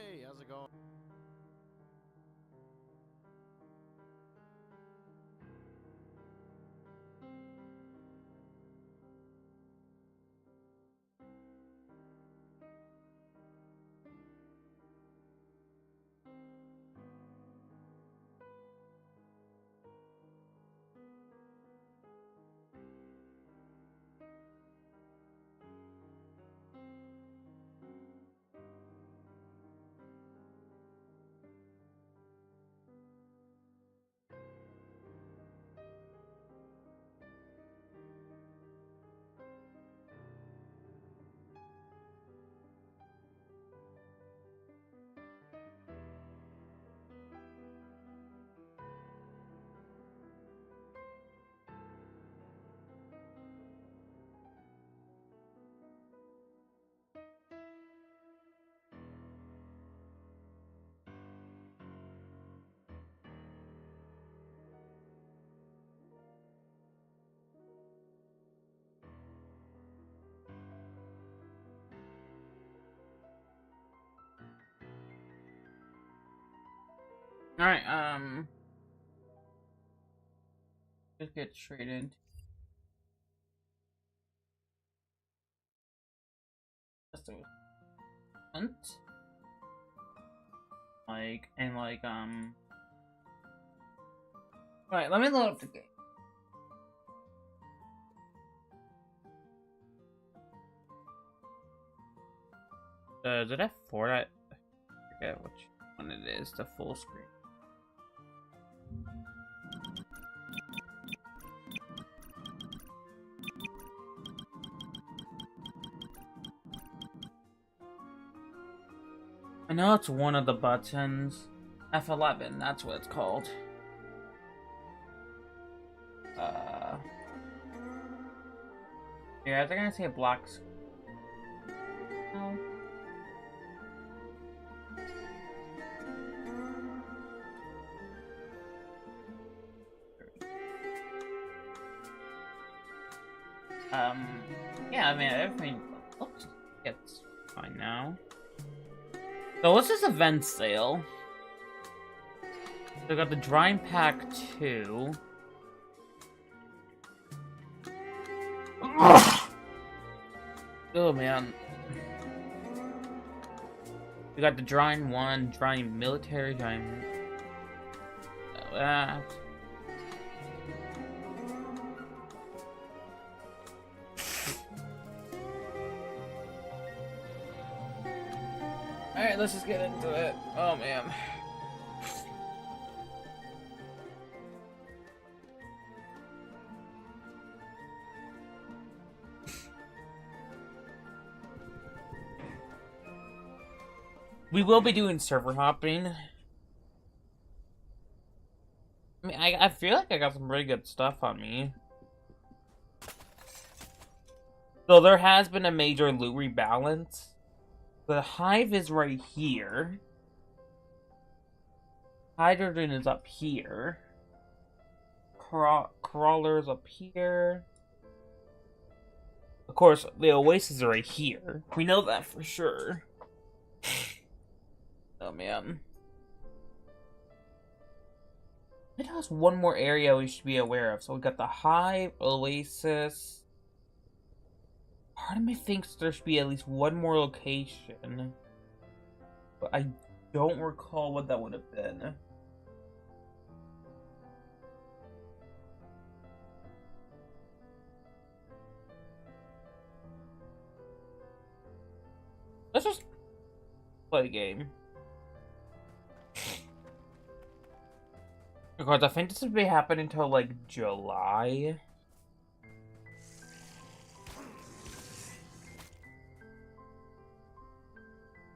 Hey, how's it going? Alright, just get straight into just a hunt. Alright, let me load up the game. Does it have 4? I forget which one it is, the full screen. I know it's one of the buttons. F11, that's what it's called. Yeah, I think I see a black screen. No. Yeah, I mean, everything looks like it's fine now. So what's this event sale? So we got the Drying Pack 2. Oh man. We got the Drying 1, Drying Military, Drying... that. Alright, let's just get into it. Oh man. We will be doing server hopping. I mean, I feel like I got some pretty good stuff on me. So there has been a major loot rebalance. The hive is right here. Hydrogen is up here. Crawlers up here. Of course, the oasis are right here. We know that for sure. Oh man. It has one more area we should be aware of. So we got the hive, oasis. Part of me thinks there should be at least one more location. But I don't recall what that would have been. Let's just play the game. Of course, I think this would be happening until like July.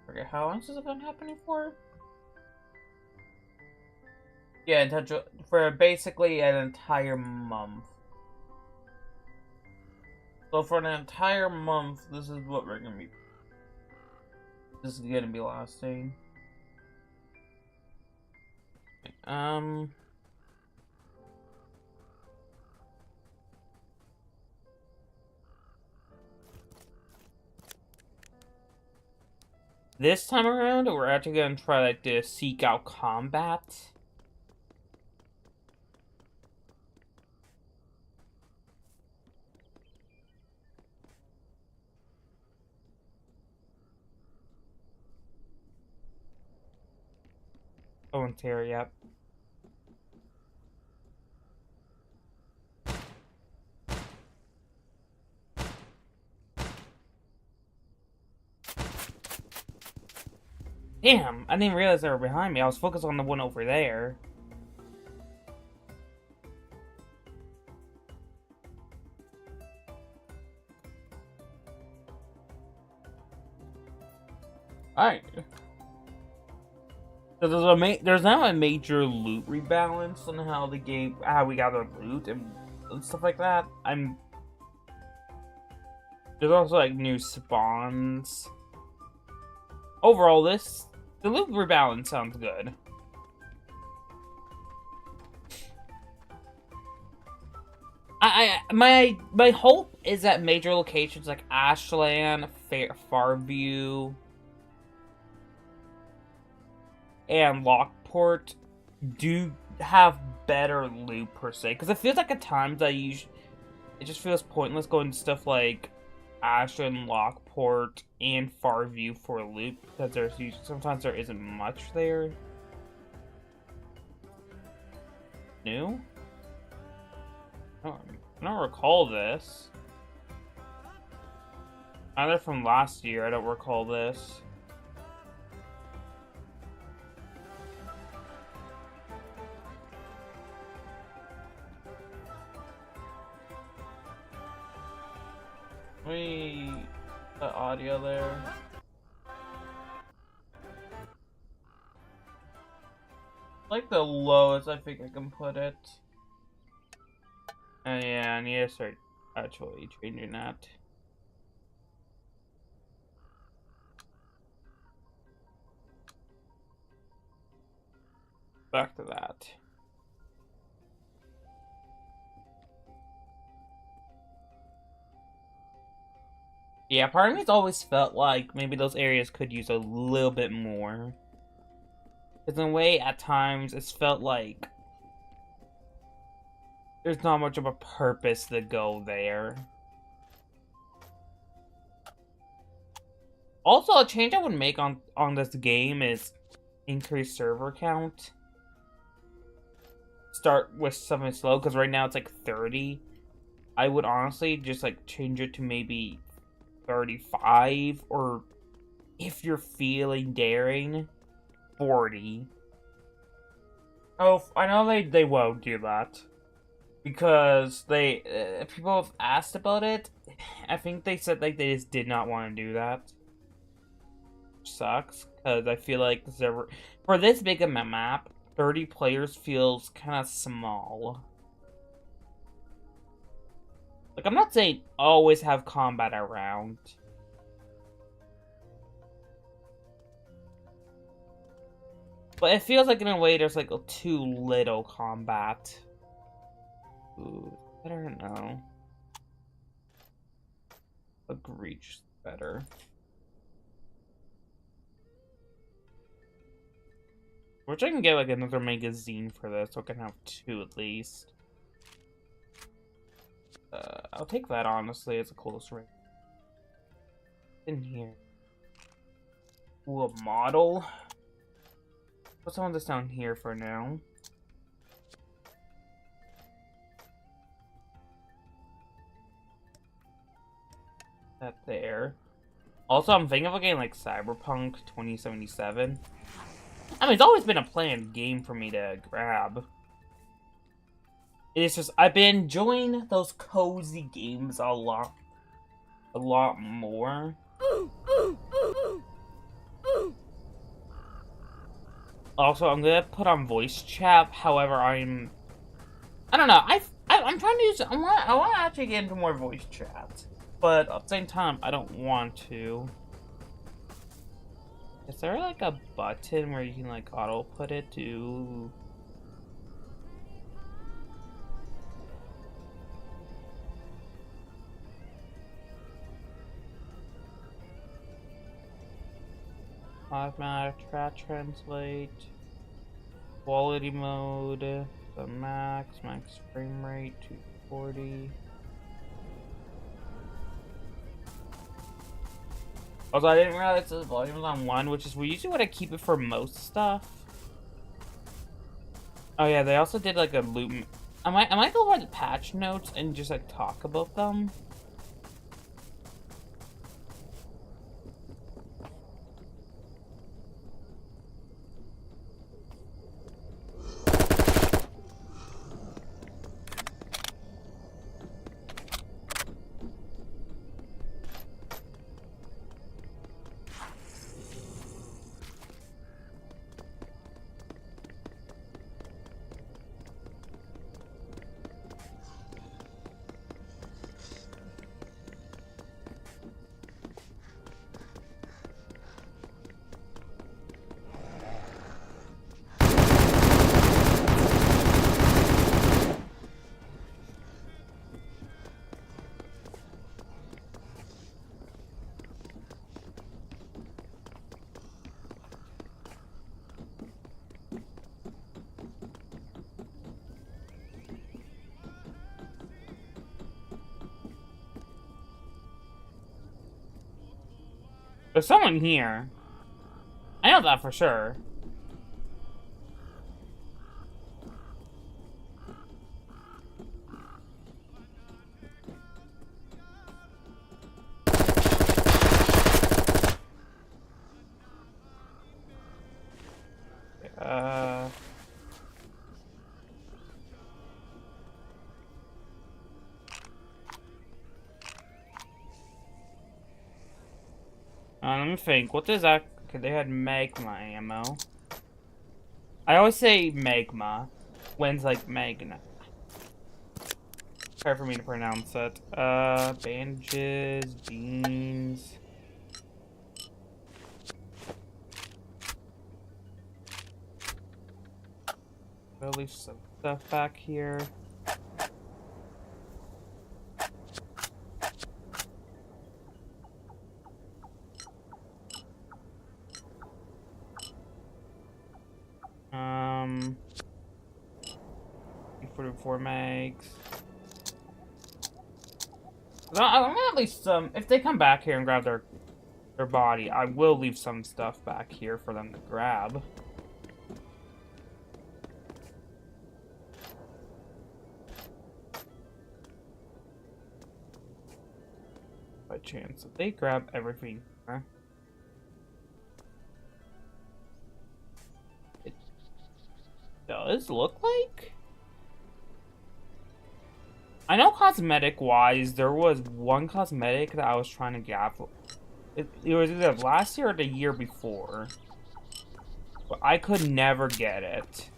Forget how long has this been happening for? Yeah, until for basically an entire month. So for an entire month, this is what we're gonna be. This is gonna be lasting. This time around, we're actually gonna try like to seek out combat. Oh, and Terry, yep. Damn, I didn't realize they were behind me. I was focused on the one over there. Alright. So there's now a major loot rebalance on how the game, how we gather loot and stuff like that. There's also like new spawns. Overall, the loot rebalance sounds good. My hope is that major locations like Ashland, Farview, and Lockport do have better loot per se, because it feels like at times it just feels pointless going to stuff like Ashland, Lockport, and Farview for loot, because sometimes there isn't much there. New? Oh, I don't recall this. Either from last year, I don't recall this. The audio there. Like the lowest I think I can put it. Yeah, I need to start actually changing that. Back to that. Yeah, part of me's always felt like maybe those areas could use a little bit more. Because in a way, at times, it's felt like there's not much of a purpose to go there. Also, a change I would make on this game is increase server count. Start with something slow, because right now it's like 30. I would honestly just like change it to maybe 35, or if you're feeling daring, 40. Oh, I know they won't do that. Because people have asked about it. I think they said like they just did not want to do that. Which sucks, because I feel like the server, for this big of a map, 30 players feels kind of small. Like, I'm not saying always have combat around. But it feels like in a way there's like too little combat. Ooh, I don't know. Egregious better. Which I can get like another magazine for this, so I can have 2 at least. I'll take that honestly as a close range. In here. Ooh, a model. Put some of this down here for now. That there. Also, I'm thinking of a game like Cyberpunk 2077. I mean, it's always been a planned game for me to grab. It's just, I've been enjoying those cozy games a lot more. Also, I'm gonna put on voice chat. However, I don't know. I'm trying to use. I want to actually get into more voice chat, but at the same time, I don't want to. Is there like a button where you can like auto put it to? Automatic track translate. Quality mode. The max frame rate 240. Also, I didn't realize the volume was on 1, which is usually what I keep it for most stuff. Oh yeah, they also did like a loop. I might go over the patch notes and just like talk about them. There's someone here. I know that for sure. Let me think. What does that? Okay, they had magma ammo. I always say magma when it's like magna. Hard for me to pronounce it. Bandages, beans. At least some stuff back here. Four mags. I'm gonna at least if they come back here and grab their body, I will leave some stuff back here for them to grab. By chance, if they grab everything, huh? It does look like. I know cosmetic-wise, there was one cosmetic that I was trying to get. It was either last year or the year before. But I could never get it.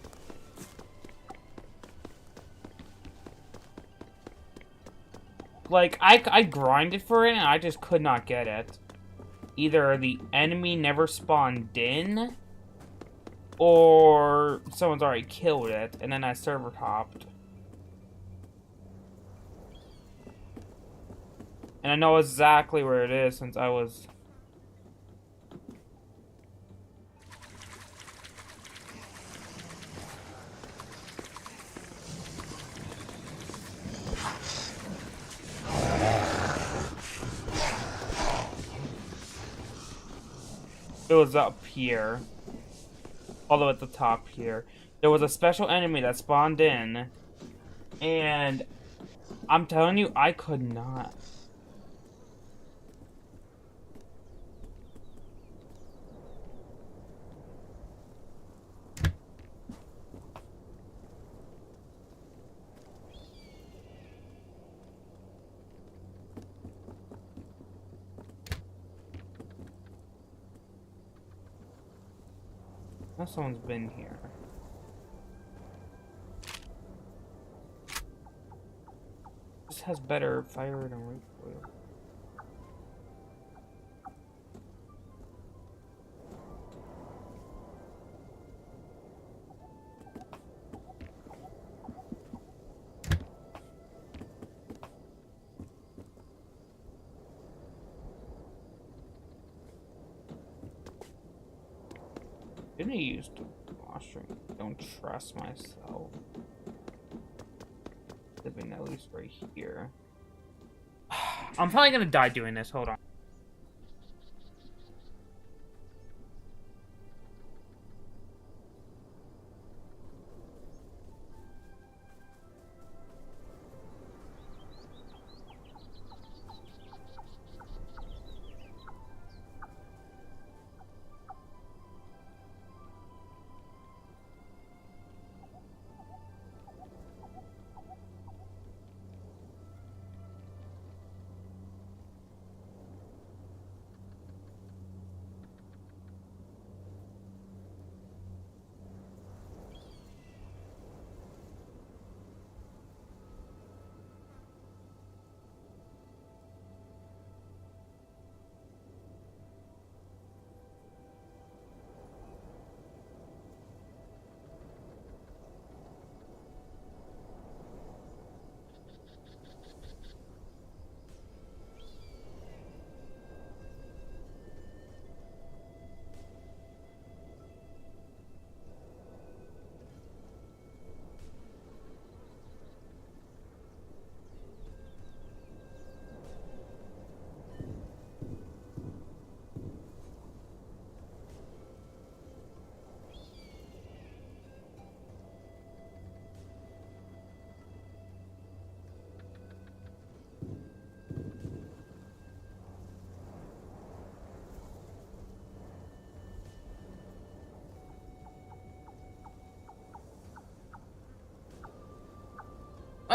Like, I grinded for it and I just could not get it. Either the enemy never spawned in, or someone's already killed it, and then I server hopped. And I know exactly where it is since I was... It was up here. All the way at the top here. There was a special enemy that spawned in. And I'm telling you, I could not. Now someone's been here. This has better fire than recoil. Didn't I use the washroom? Don't trust myself. Could have been at least right here. I'm probably gonna die doing this. Hold on.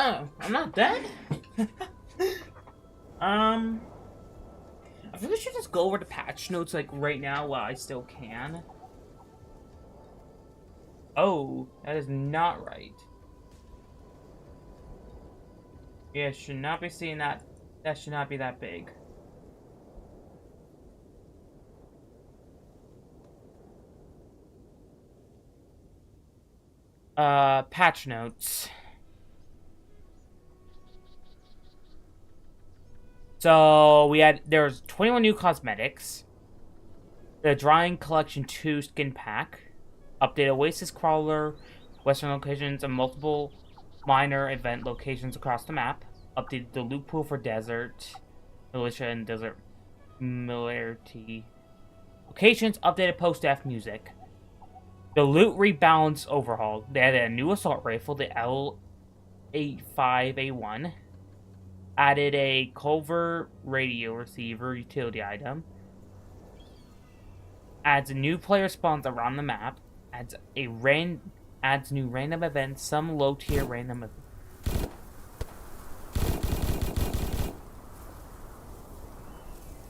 Oh, I'm not dead? I think we should just go over the patch notes, like, right now while I still can. Oh, that is not right. Yeah, should not be seeing that. That should not be that big. Patch notes. So there was 21 new cosmetics, the Drying Collection 2 skin pack, updated Oasis Crawler, Western locations, and multiple minor event locations across the map, updated the loot pool for Desert, Militia, and Desert Militia locations, updated post-death music. The loot rebalance overhaul. They added a new assault rifle, the L85A1. Added a Culver radio receiver utility item. Adds new player spawns around the map. Adds new random events, some low tier random events.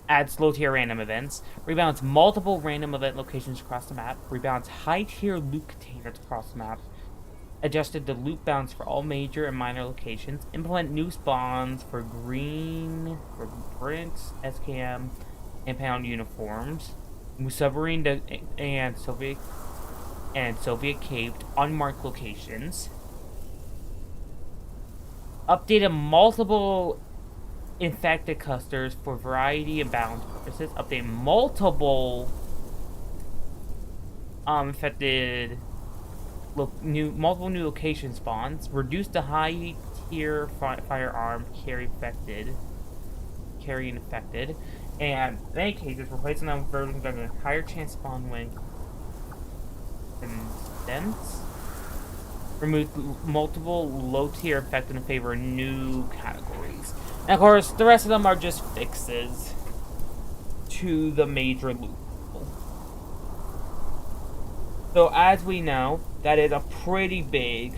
Adds low tier random events. Rebalance multiple random event locations across the map. Rebalance high tier loot containers across the map. Adjusted the loot balance for all major and minor locations. Implement new spawns for green, for Prince, SKM, and Pound uniforms. New submarine and Soviet caved unmarked locations. Updated multiple infected clusters for variety and balance purposes. Update multiple infected multiple new location spawns. Reduce the high tier firearm carrying infected, and in many cases replacing them with versions that have a higher chance spawn when dense. Remove multiple low tier infected in favor of new categories. And of course, the rest of them are just fixes to the major loot. So as we know, that is a pretty big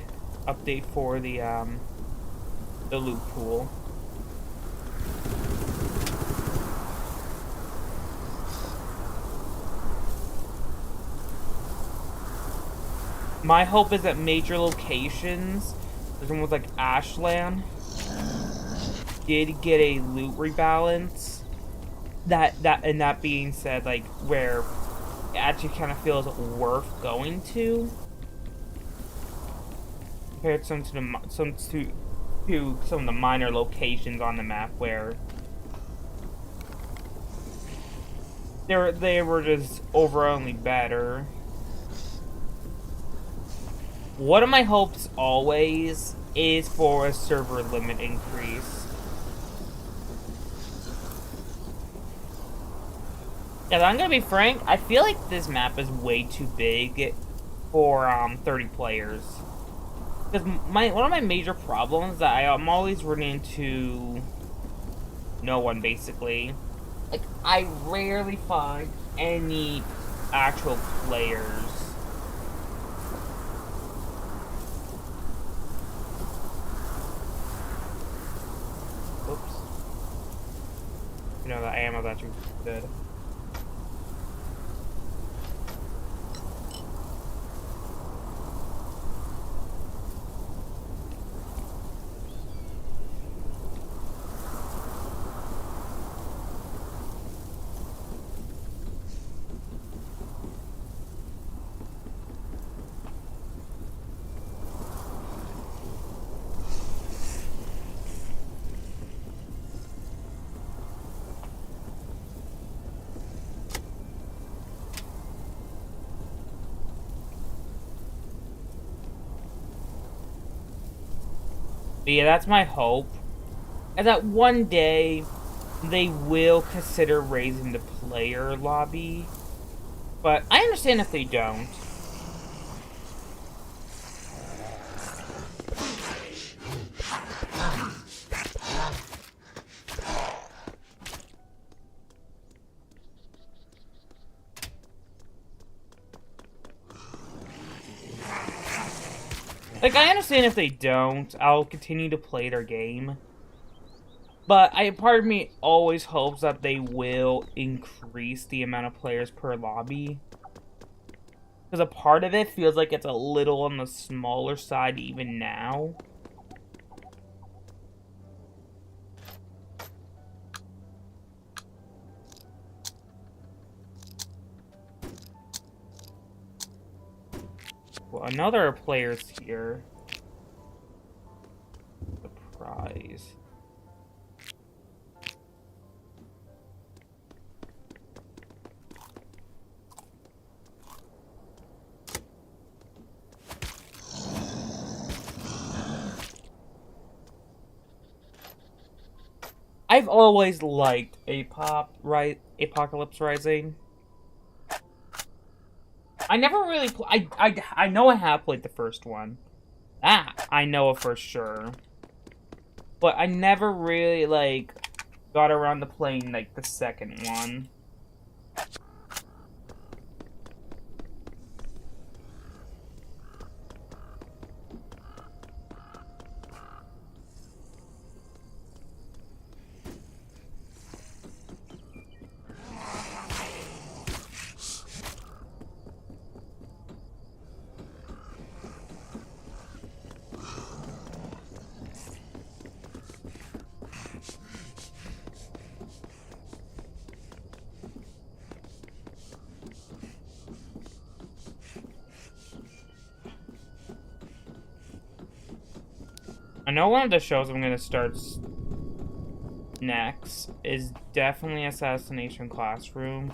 update for the loot pool. My hope is that major locations, there's one with like Ashland, did get a loot rebalance. That being said, like where it actually kind of feels worth going to, compared to some of the minor locations on the map where they were just overwhelmingly better. one of my hopes always is for a server limit increase. Yeah, I'm gonna be frank, I feel like this map is way too big for 30 players. Because one of my major problems that I'm always running into no one basically. Like I rarely find any actual players. Oops. You know, the ammo's actually good. But yeah, that's my hope. And that one day they will consider raising the player lobby. But I understand if they don't. Like, I understand if they don't. I'll continue to play their game. But part of me always hopes that they will increase the amount of players per lobby. Because a part of it feels like it's a little on the smaller side even now. Well, I know there are players here. Surprise. I've always liked Apocalypse Rising. I never really I know I have played the first one. I know it for sure. But I never really, like, got around to playing, like, the second one. I know one of the shows I'm gonna start next is definitely Assassination Classroom.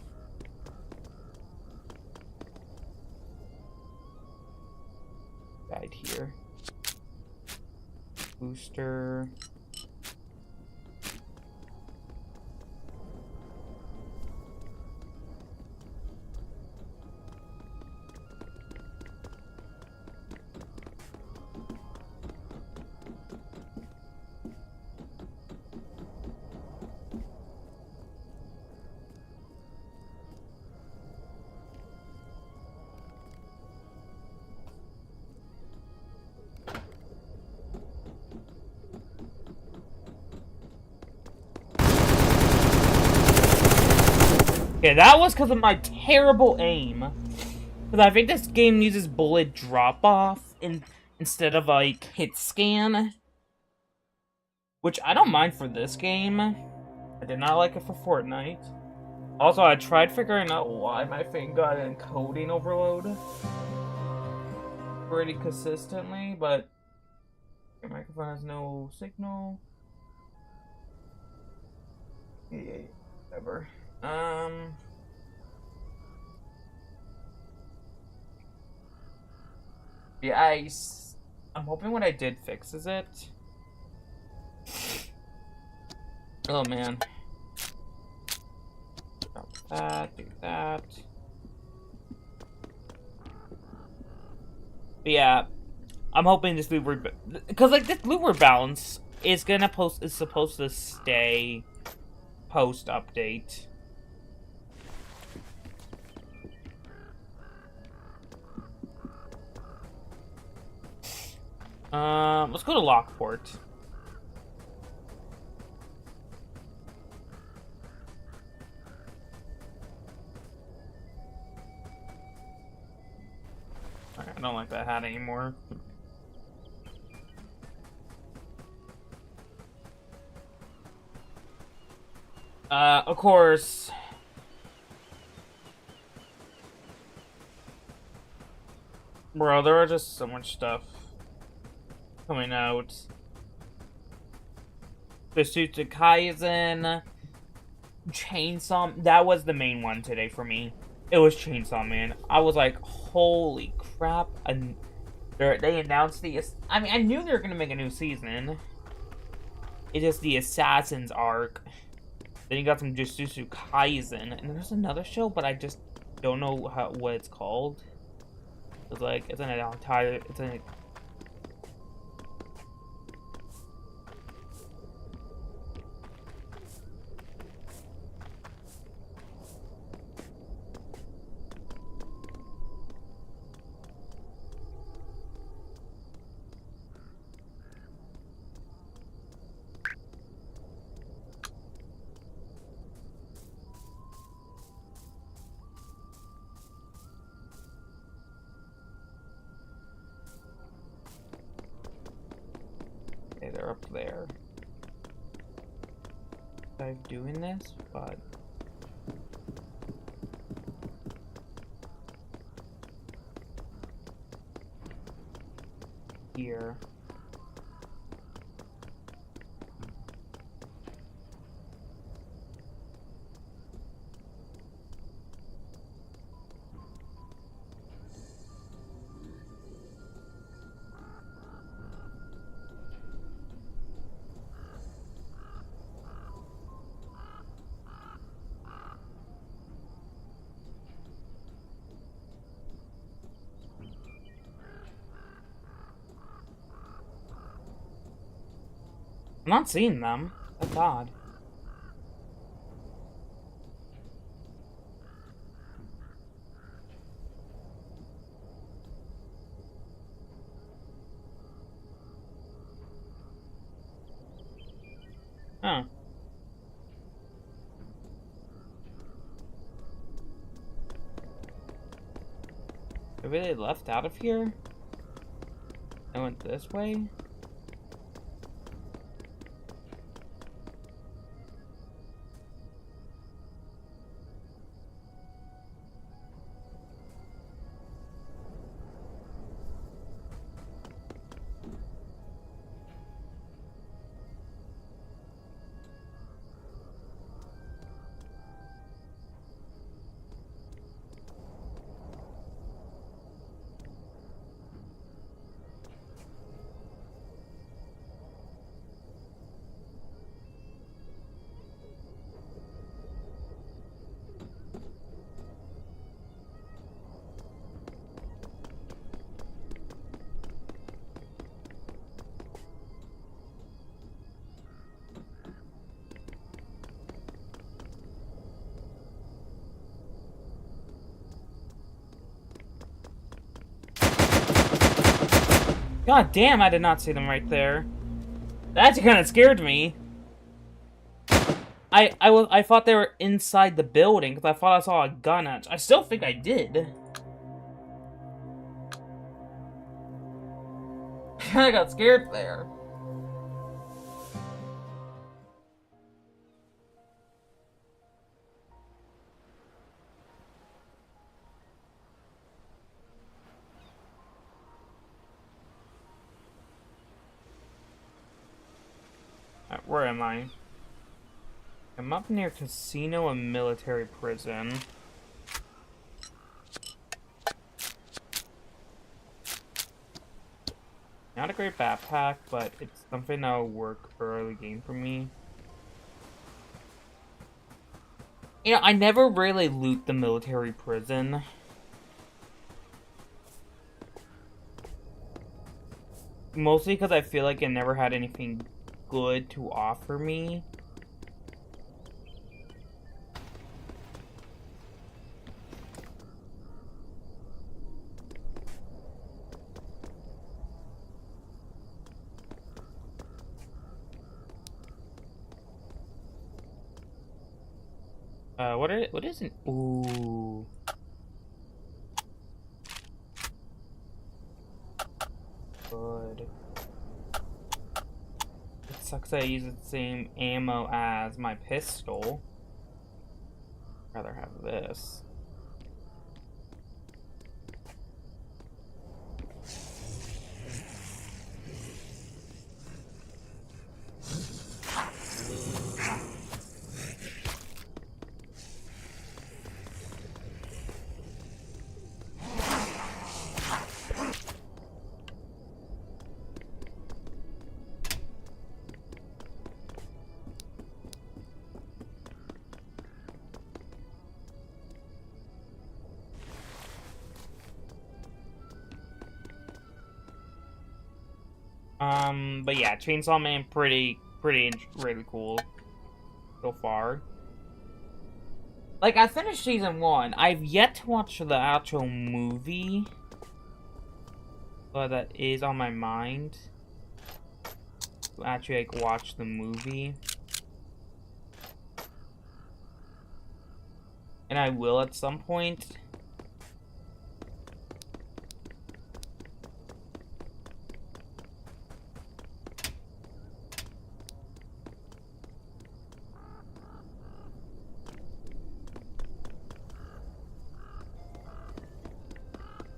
Died here. Booster. Okay, that was because of my terrible aim. Because I think this game uses bullet drop-off instead of, like, hit scan. Which I don't mind for this game. I did not like it for Fortnite. Also, I tried figuring out why my thing got encoding overload pretty consistently, but your microphone has no signal. Yeah, whatever. Yeah, I'm hoping what I did fixes it. Oh man. Drop that, do that. But yeah, I'm hoping this loop because like this loop balance is supposed to stay post update. Let's go to Lockport. I don't like that hat anymore. Of course. Bro, there are just so much stuff coming out. Jujutsu Kaisen, Chainsaw. That was the main one today for me. It was Chainsaw Man. I was like, holy crap! And they announced the. I mean, I knew they were gonna make a new season. It's just the Assassins arc. Then you got some Jujutsu Kaisen, and there's another show, but I just don't know what it's called. It's like it's an entire. It's an. Okay, they're up there. I'm doing this, but. Here. I'm not seeing them. That's odd. Huh. Maybe they left out of here? I went this way? God damn, I did not see them right there. That actually kind of scared me. I thought they were inside the building because I thought I saw a gun at. I still think I did. I got scared there. Alright, where am I? I'm up near Casino and Military Prison. Not a great backpack, but it's something that will work early game for me. You know, I never really loot the military prison. Mostly because I feel like it never had anything good to offer me. What is an ooh. Good. It sucks that I use the same ammo as my pistol. I'd rather have this. But yeah, Chainsaw Man really cool so far. Like, I finished season 1. I've yet to watch the actual movie, but that is on my mind. To actually, like, watch the movie. And I will at some point.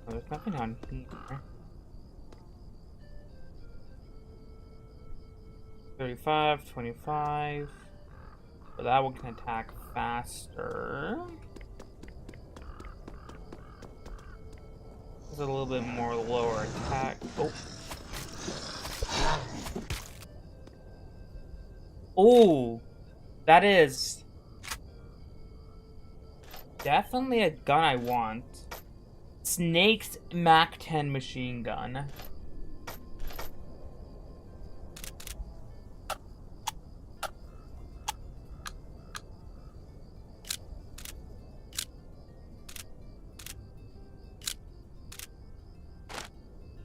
Oh, there's nothing on here. 35, 25. But that one can attack faster. It's a little bit more lower attack. Oh. Oh, that is definitely a gun I want. Snake's MAC-10 machine gun.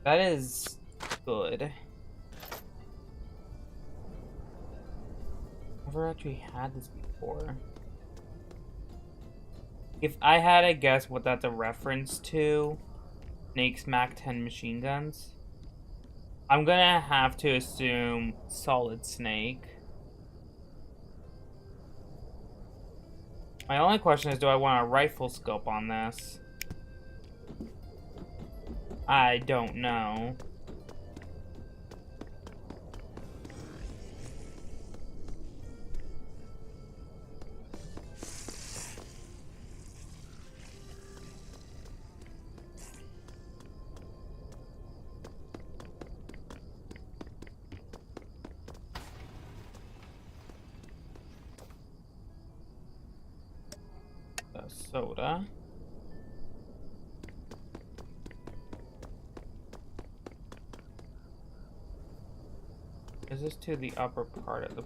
That is good. Never actually had this before. If I had to guess what that's a reference to, Snake's MAC-10 machine guns, I'm gonna have to assume Solid Snake. My only question is, do I want a rifle scope on this? I don't know. The soda. Is this to the upper part of the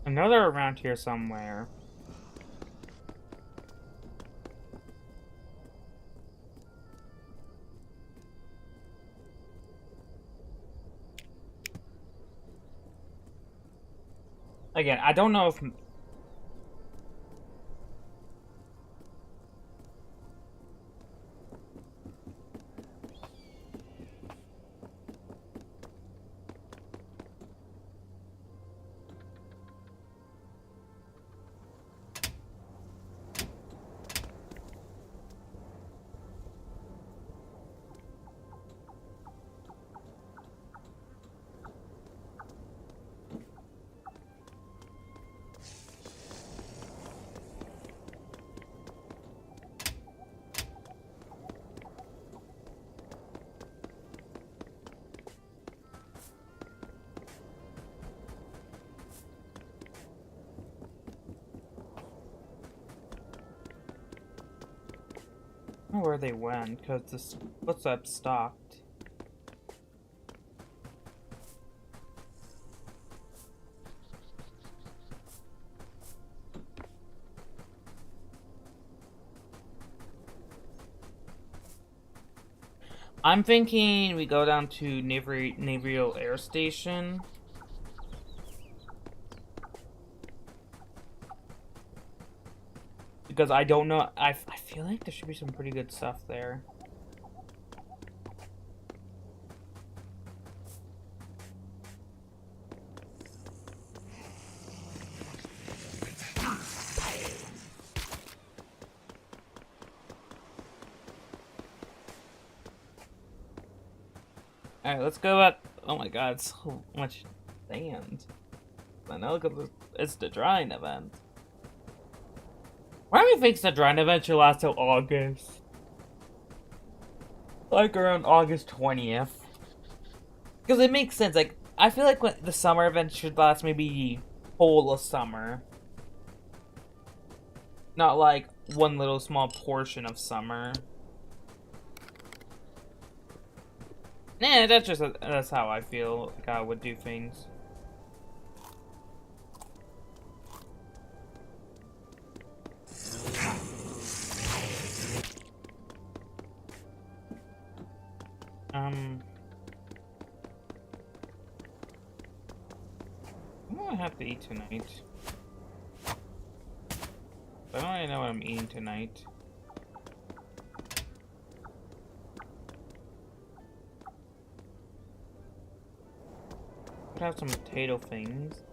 I know they're around here somewhere. Again, I don't know if... I don't know where they went, because this footstep stopped. I'm thinking we go down to Naval Air Station. Because I don't know, I feel like there should be some pretty good stuff there. Alright, let's go up. Oh my god, so much sand. I know because it's the drying event. Why do we think the drying event should last till August? Like around August 20th. Because it makes sense, like, I feel like when the summer event should last maybe whole of summer. Not like one little small portion of summer. Nah, that's how I feel like I would do things. What do I have to eat tonight? I don't really know what I'm eating tonight. Could have some potato things.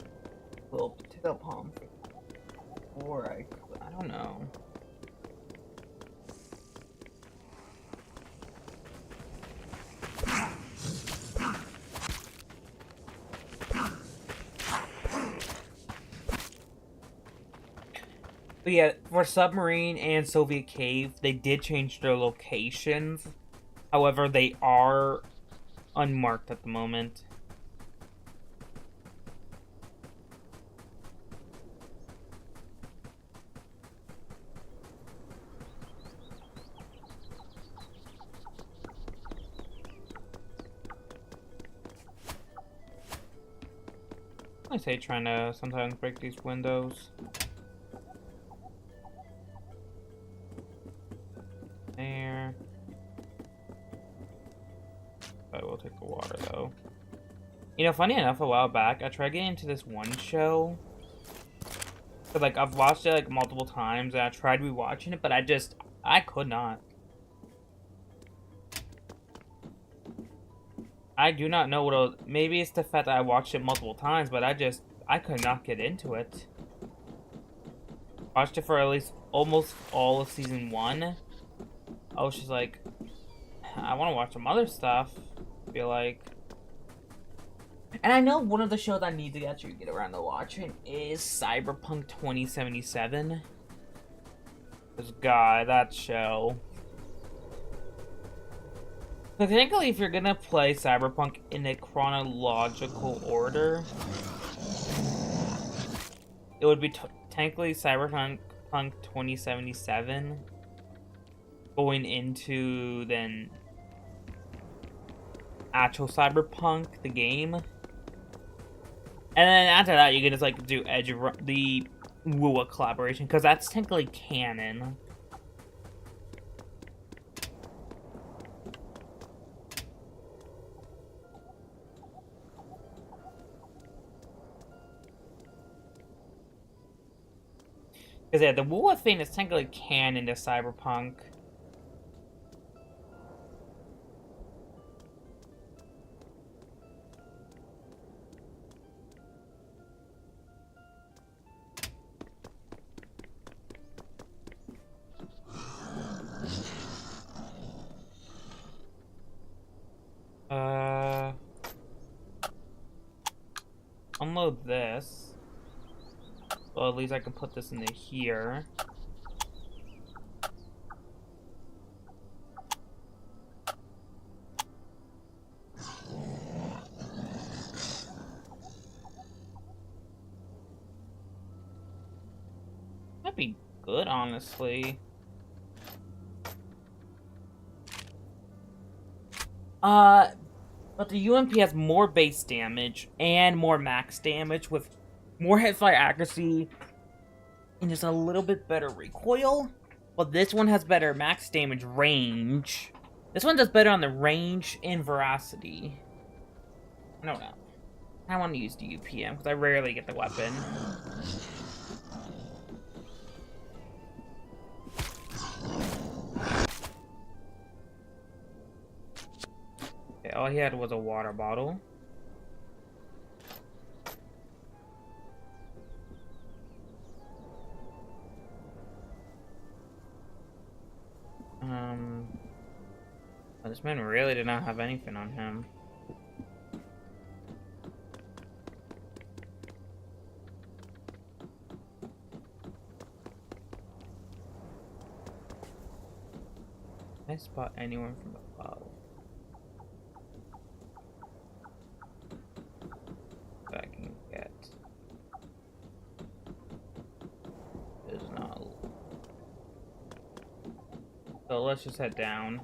Little potato palm. Or I don't know. But yeah, for Submarine and Soviet Cave, they did change their locations. However, they are unmarked at the moment. I say trying to sometimes break these windows. There. I will take the water though. You know, funny enough, a while back, I tried getting into this one show. But like, I've watched it like multiple times, and I tried rewatching it, but I could not. I do not know what it was. Maybe it's the fact that I watched it multiple times, but I could not get into it. Watched it for at least almost all of season 1. I was just like, I want to watch some other stuff. I feel like. And I know one of the shows I need to actually get around to watching is Cyberpunk 2077. Because, God, that show. So technically, if you're gonna play Cyberpunk in a chronological order, it would be technically Cyberpunk 2077 going into then actual Cyberpunk, the game. And then after that, you can just like do the Wua collaboration because that's technically canon. Because yeah, the Wua thing is technically canon to Cyberpunk. Unload this. Well, at least I can put this into here. That'd be good, honestly. But the UMP has more base damage and more max damage with more hipfire accuracy and just a little bit better recoil. But this one has better max damage range. This one does better on the range and veracity. I don't know. I want to use the UPM because I rarely get the weapon. Okay, all he had was a water bottle. This man really did not have anything on him. Can I spot anyone from above? That I can get. There's not. So let's just head down.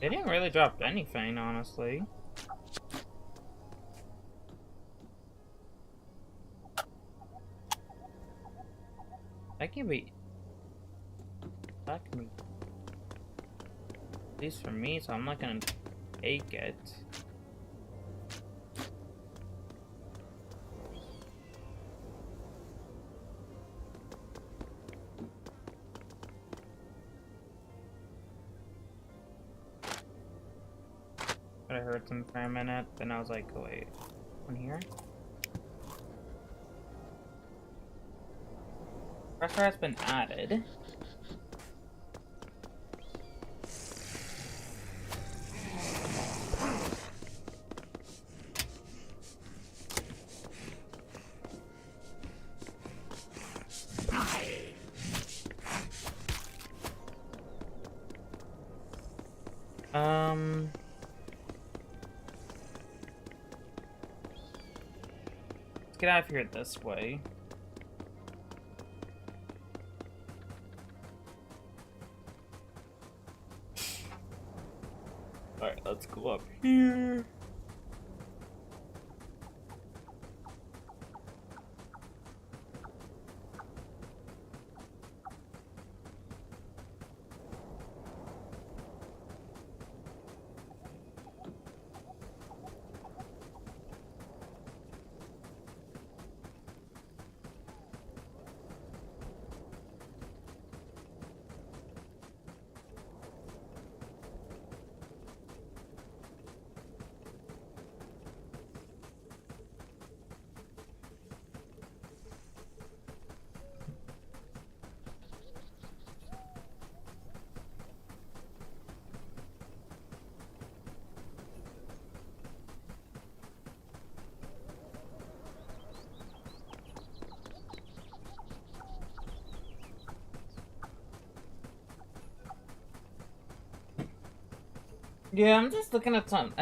They didn't really drop anything, honestly. That can be... That can be... At least for me, so I'm not gonna take it. But I heard some for a minute, then I was like, oh, wait, one here? Pressure has been added. Let's get out of here this way. Alright, let's go up here. Yeah, I'm just looking at some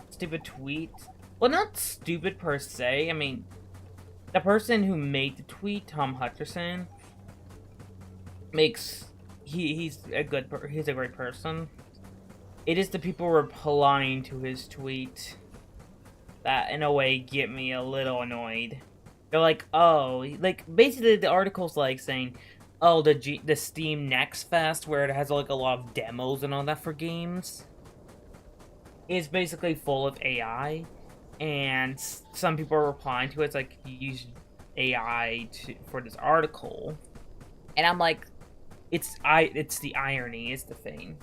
stupid tweet. Well, not stupid per se. I mean, the person who made the tweet, Tom Hutcherson, makes he's a he's a great person. It is the people replying to his tweet that, in a way, get me a little annoyed. They're like, oh, like basically the article's like saying, oh, the Steam Next Fest where it has like a lot of demos and all that for games is basically full of AI, and some people are replying to it. It's like you use AI for this article, and I'm like, it's the irony is the thing.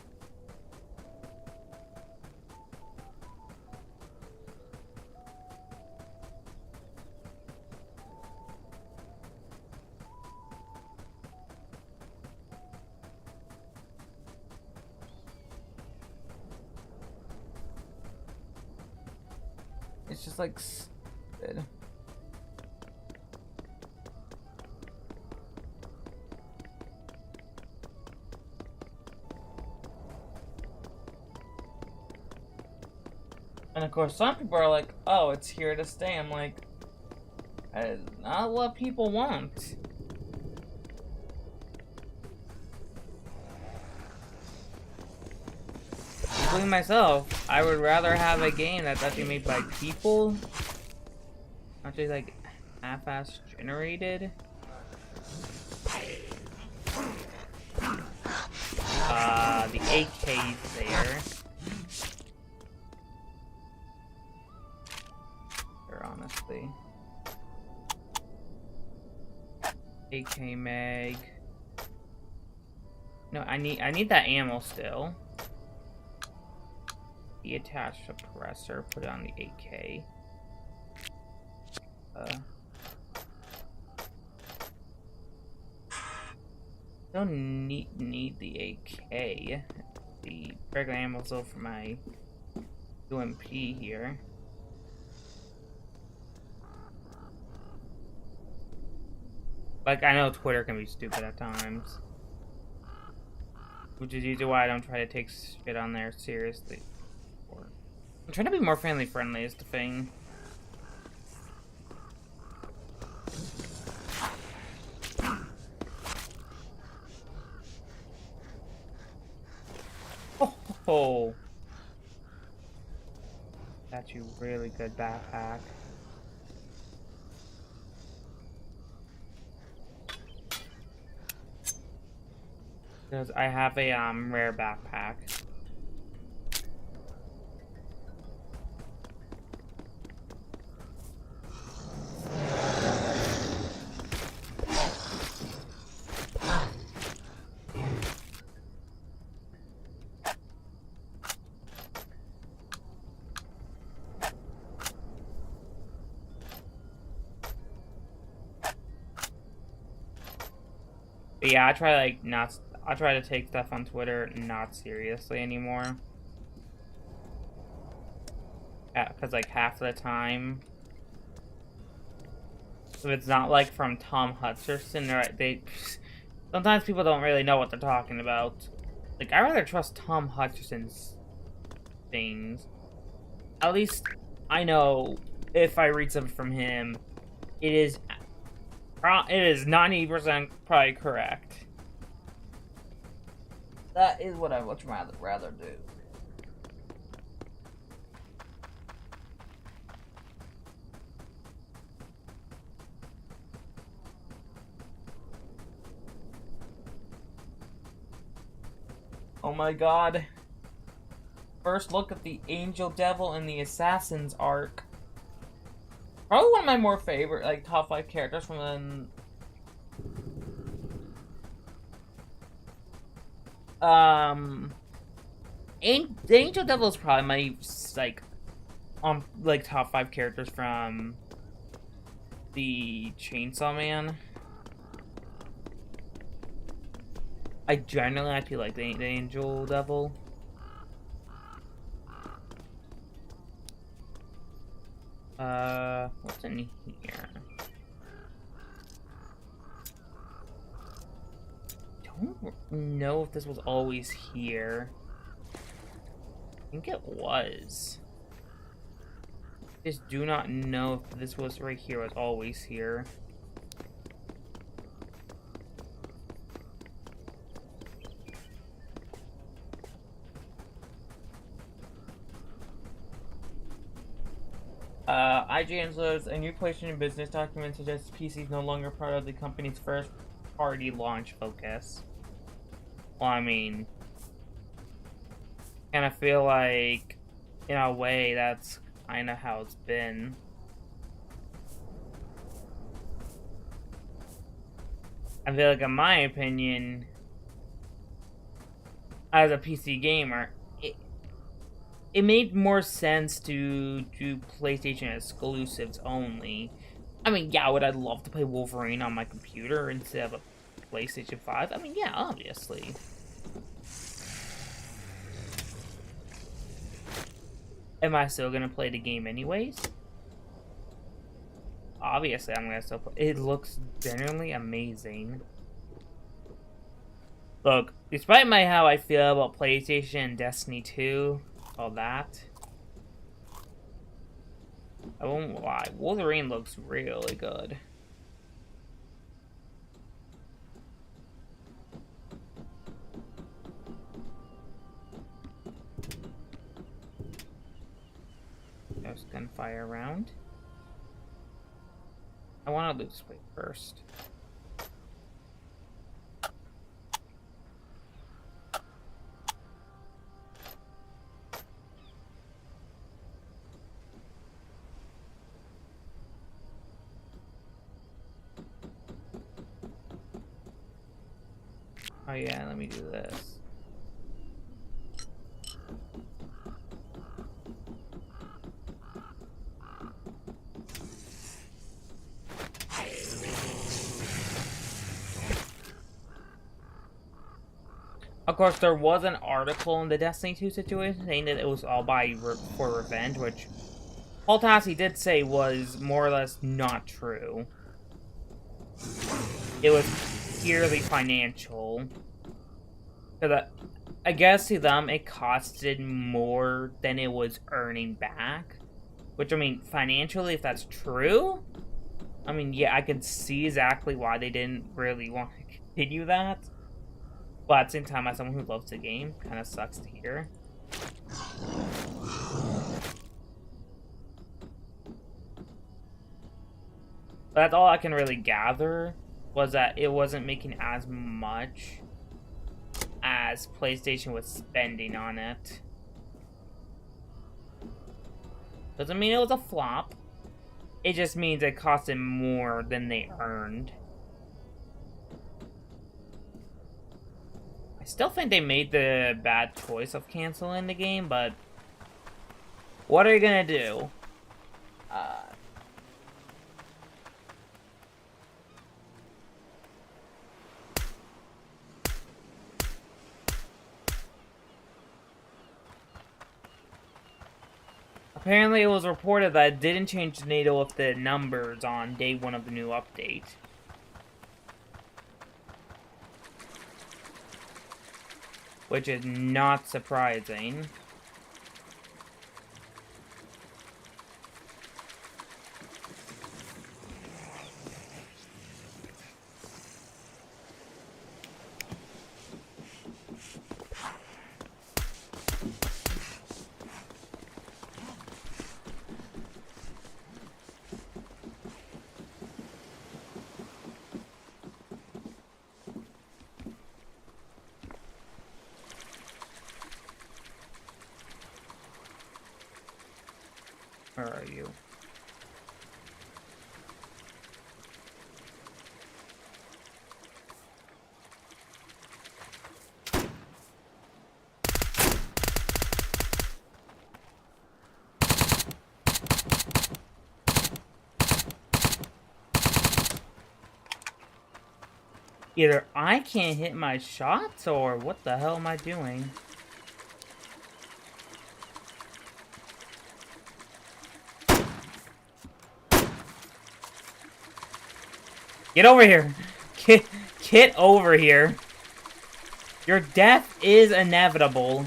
It's just like stupid. And of course, some people are like, oh, it's here to stay. I'm like, not what people want. Including myself, I would rather have a game that's actually made by people, not just like half-ass generated. The AK's there. Honestly. AK mag. No, I need that ammo still. The attached suppressor, put it on the AK. Don't need the AK. The regular ammo's though for my UMP here. Like, I know Twitter can be stupid at times. Which is usually why I don't try to take shit on there seriously. I'm trying to be more friendly is the thing. Oh. That's you really good backpack. Because I have a rare backpack. But yeah, I try to take stuff on Twitter not seriously anymore. Because like half of the time, if it's not like from Tom Hutcherson, they sometimes people don't really know what they're talking about. Like, I rather trust Tom Hutcherson's things. At least I know if I read something from him, it is 90% probably correct. That is what I would rather do. Oh my god. First look at the Angel Devil and the Assassins arc. Probably one of my more favorite, like, top 5 characters from the Angel Devil is probably my, like, top 5 characters from the Chainsaw Man. I generally actually like the Angel Devil. What's in here? Don't know if this was always here. think it was. Just do not know if this was right here, was always here. IGN says a new PlayStation business document suggests PC is no longer part of the company's first-party launch focus. Well, I mean, kind of feel like, in a way, that's kind of how it's been. I feel like, in my opinion, as a PC gamer, it made more sense to do PlayStation exclusives only. I mean, yeah, would I love to play Wolverine on my computer instead of a PlayStation 5? I mean, yeah, obviously. Am I still gonna play the game anyways? Obviously, I'm gonna still play. It looks genuinely amazing. Look, despite how I feel about PlayStation and Destiny 2, all that, I won't lie, Wolverine looks really good. There's gunfire around. I want to lose weight first. Oh yeah, let me do this. Of course, there was an article in the Destiny 2 situation saying that it was all for revenge, which Paul Tassi did say was more or less not true. It was purely financial. Because I guess to them, it costed more than it was earning back. Which, I mean, financially, if that's true, I mean, yeah, I can see exactly why they didn't really want to continue that. But at the same time, as someone who loves the game, kind of sucks to hear. But that's all I can really gather, was that it wasn't making as much as PlayStation was spending on it. Doesn't mean it was a flop. It just means it costed more than they earned. I still think they made the bad choice of canceling the game, but what are you gonna do? Apparently, it was reported that it didn't change the needle of the numbers on day one of the new update. Which is not surprising. Where are you? Either I can't hit my shots, or what the hell am I doing? Get over here! Get over here! Your death is inevitable.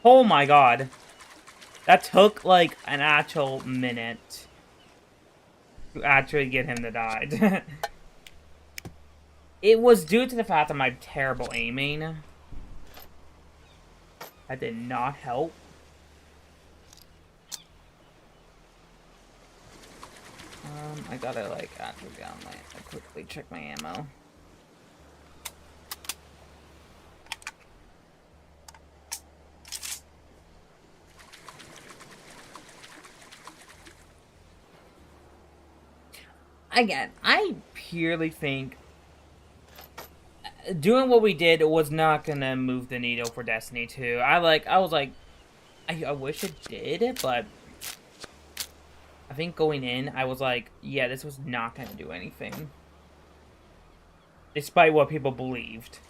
Oh my god. That took, like, an actual minute to actually get him to die. It was due to the fact that my terrible aiming. That did not help. I gotta, like, actually get on quickly check my ammo. Again, I purely think doing what we did was not gonna move the needle for Destiny 2. I was like, I wish it did, but I think going in, I was like, yeah, this was not gonna do anything. Despite what people believed.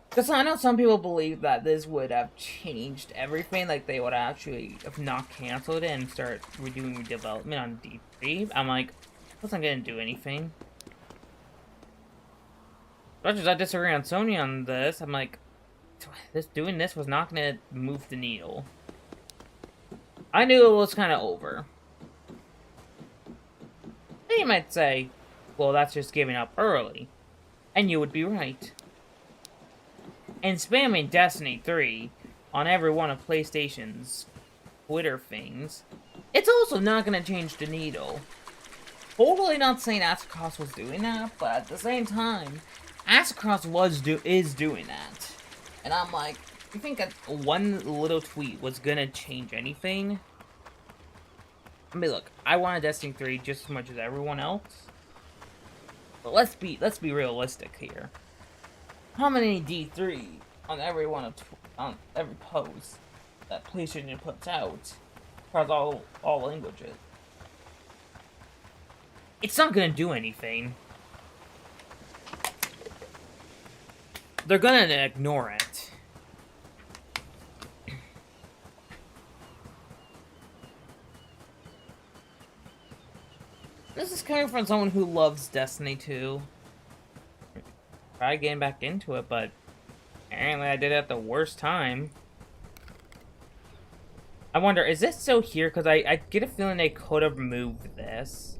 Because I know some people believe that this would have changed everything, like they would actually have not canceled it and start redoing development on D3. I'm like, it wasn't gonna do anything. As much as I disagree on Sony on this, I'm like, doing this was not gonna move the needle. I knew it was kind of over. And you might say, well, that's just giving up early. And you would be right. And spamming Destiny 3 on every one of PlayStation's Twitter things, it's also not going to change the needle. Totally not saying Asacross was doing that, but at the same time, Asacross is doing that. And I'm like, you think that one little tweet was going to change anything? I mean, look, I wanted Destiny 3 just as much as everyone else. But let's be realistic here. How many D3 on every on every post that PlayStation puts out across all languages? It's not gonna do anything. They're gonna ignore it. This is coming from someone who loves Destiny 2. Try getting back into it, but apparently I did it at the worst time. I wonder, is this still here? Because I get a feeling they could have moved this.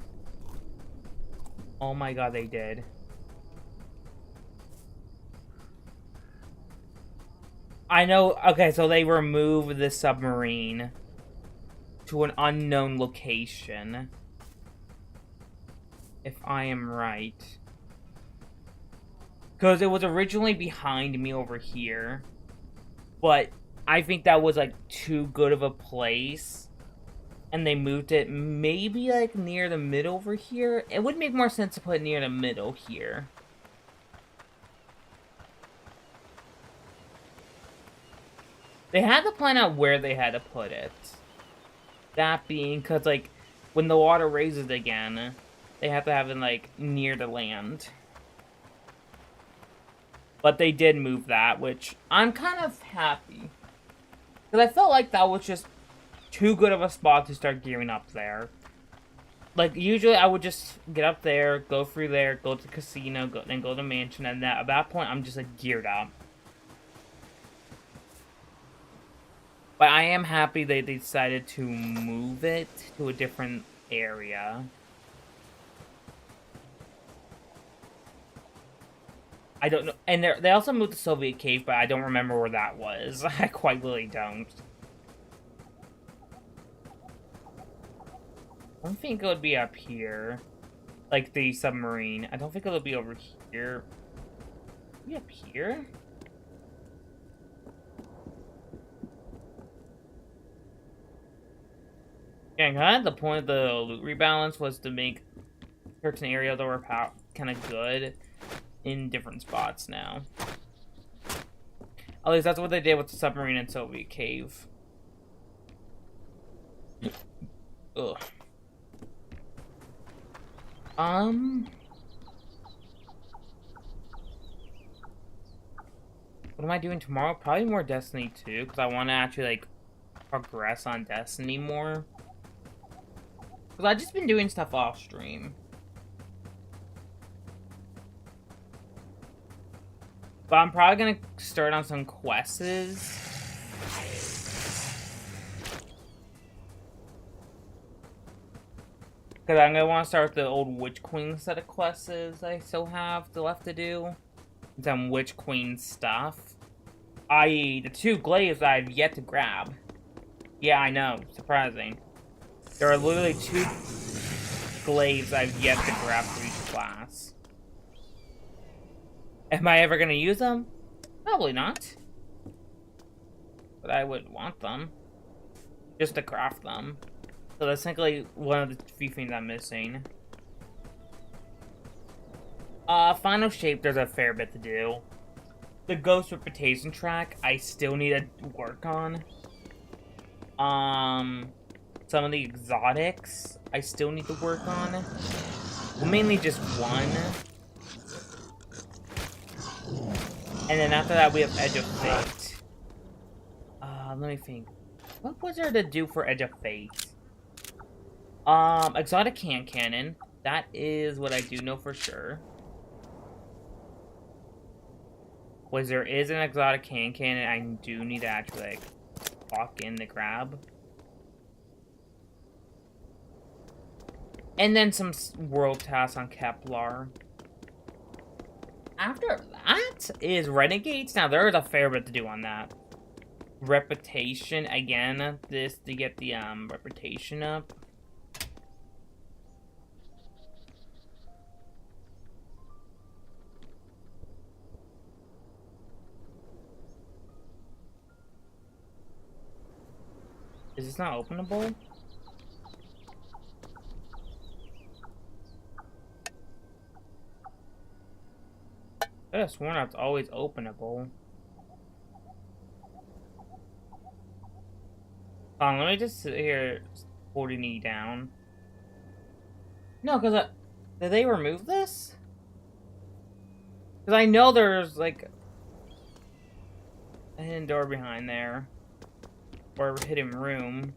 Oh my god, they did. I know, okay, so they removed the submarine to an unknown location. If I am right. Because it was originally behind me over here. But I think that was, like, too good of a place. And they moved it maybe, like, near the middle over here. It would make more sense to put it near the middle here. They had to plan out where they had to put it. That being, because, like, when the water raises again, they have to have it, like, near the land. But they did move that, which I'm kind of happy. Because I felt like that was just too good of a spot to start gearing up there. Like, usually I would just get up there, go through there, go to the casino, then go to the mansion, and at that point, I'm just, like, geared up. But I am happy they decided to move it to a different area. I don't know. And they also moved the Soviet Cave, but I don't remember where that was. I quite really don't. I don't think it would be up here. Like the submarine. I don't think it'll be over here. Maybe up here? Yeah, kind of the point of the loot rebalance was to make certain areas that were kind of good in different spots now. At least that's what they did with the submarine and Soviet Cave. Ugh. What am I doing tomorrow? Probably more Destiny 2, because I want to actually, like, progress on Destiny more. Because I've just been doing stuff off stream. But I'm probably going to start on some quests Because I'm going to want to start with the old Witch Queen set of quests I still have left to do. Some Witch Queen stuff. I.e. the 2 glaives I've yet to grab. Yeah, I know. Surprising. There are literally 2 glaives I've yet to grab for each class. Am I ever going to use them? Probably not. But I would want them. Just to craft them. So that's technically one of the few things I'm missing. Final shape, there's a fair bit to do. The Ghost Reputation track, I still need to work on. Some of the exotics, I still need to work on. Well, mainly just one. And then after that, we have Edge of Fate. Let me think. What was there to do for Edge of Fate? Exotic hand cannon. That is what I do know for sure. Was there is an exotic hand cannon I do need to actually, like, walk in to grab. And then some world tasks on Kepler. After that is Renegades. Now, there is a fair bit to do on that. Reputation, again, this to get the, reputation up. Is this not openable? I could have sworn it's always openable. Hold on, let me just sit here holding E down. No, because did they remove this? Because I know there's, like, a hidden door behind there. Or a hidden room.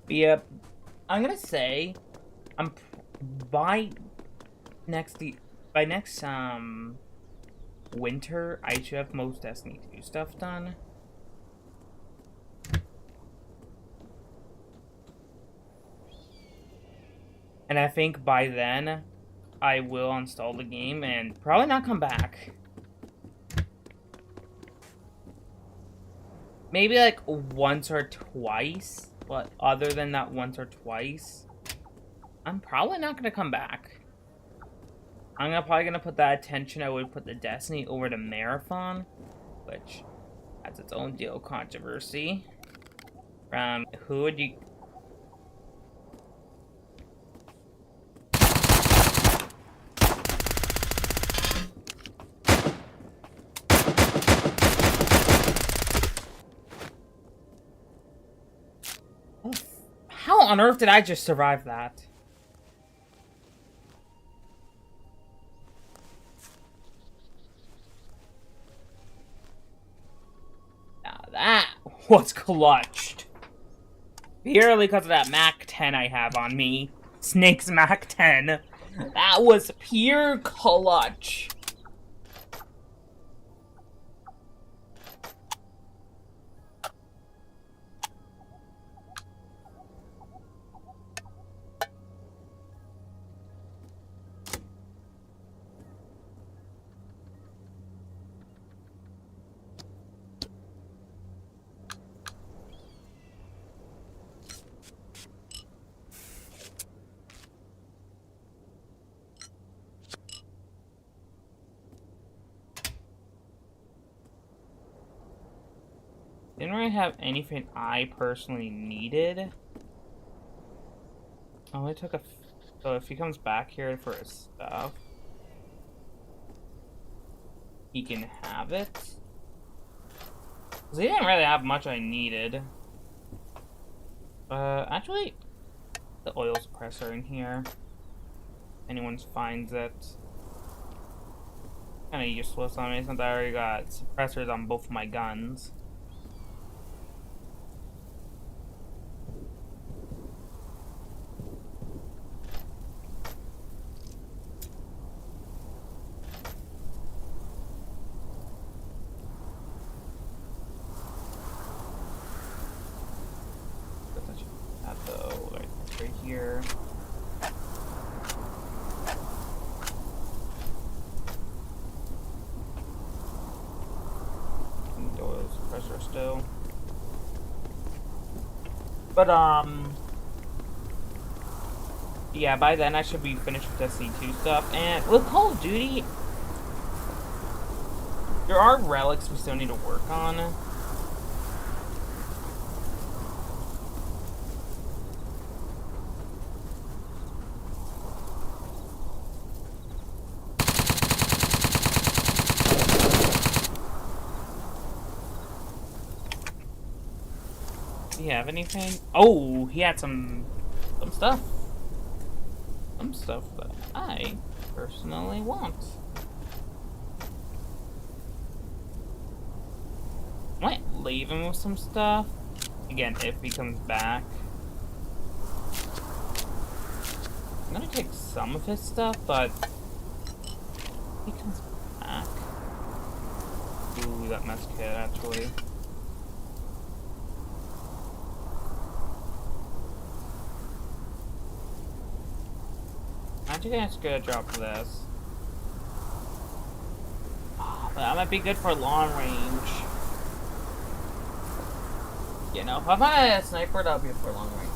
Yep. I'm gonna say by next winter, I should have most Destiny 2 stuff done. And I think by then, I will install the game and probably not come back. Maybe like once or twice, but other than that once or twice, I'm probably not gonna come back. I'm probably gonna put that attention I would put the Destiny over to Marathon, which has its own deal of controversy. Who would you... How on earth did I just survive that? Now that was clutched. Purely because of that Mac 10 I have on me. Snake's Mac 10. That was pure clutch. Didn't really have anything I personally needed. I only took so if he comes back here for his stuff, he can have it. Because he didn't really have much I needed. Actually, the oil suppressor in here. Anyone finds it. Kind of useless on me since I already got suppressors on both of my guns. At the right here. Suppressor still. But yeah, by then I should be finished with Destiny 2 stuff. And with Call of Duty, there are relics we still need to work on. Do you have anything? Oh, he had some stuff. Some stuff that I personally want. Might leave him with some stuff. Again, if he comes back. I'm gonna take some of his stuff, but if he comes back. Ooh, that mess kit actually. I think I'm just gonna drop this. Oh, but that might be good for long range. You know, if I find a sniper, that'll be for long range.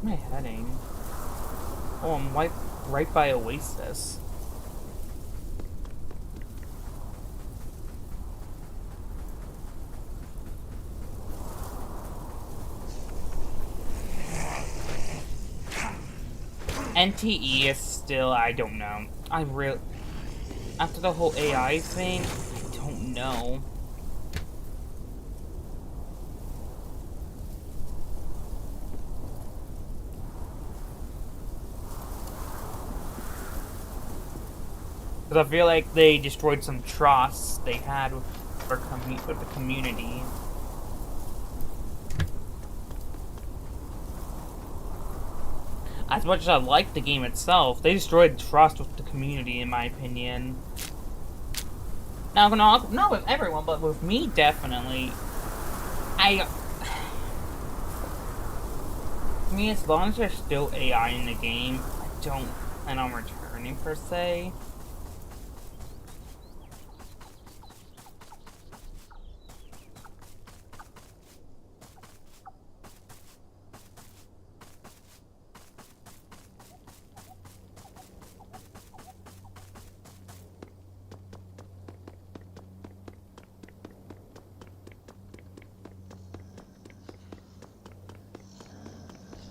Where am I heading? Oh, I'm right by Oasis. NTE is still, I don't know. After the whole AI thing, I don't know. Because I feel like they destroyed some trust they had with the community. As much as I like the game itself, they destroyed trust with the community, in my opinion. Now, not with everyone, but with me, definitely. I mean, as long as there's still AI in the game, I don't plan on returning, per se.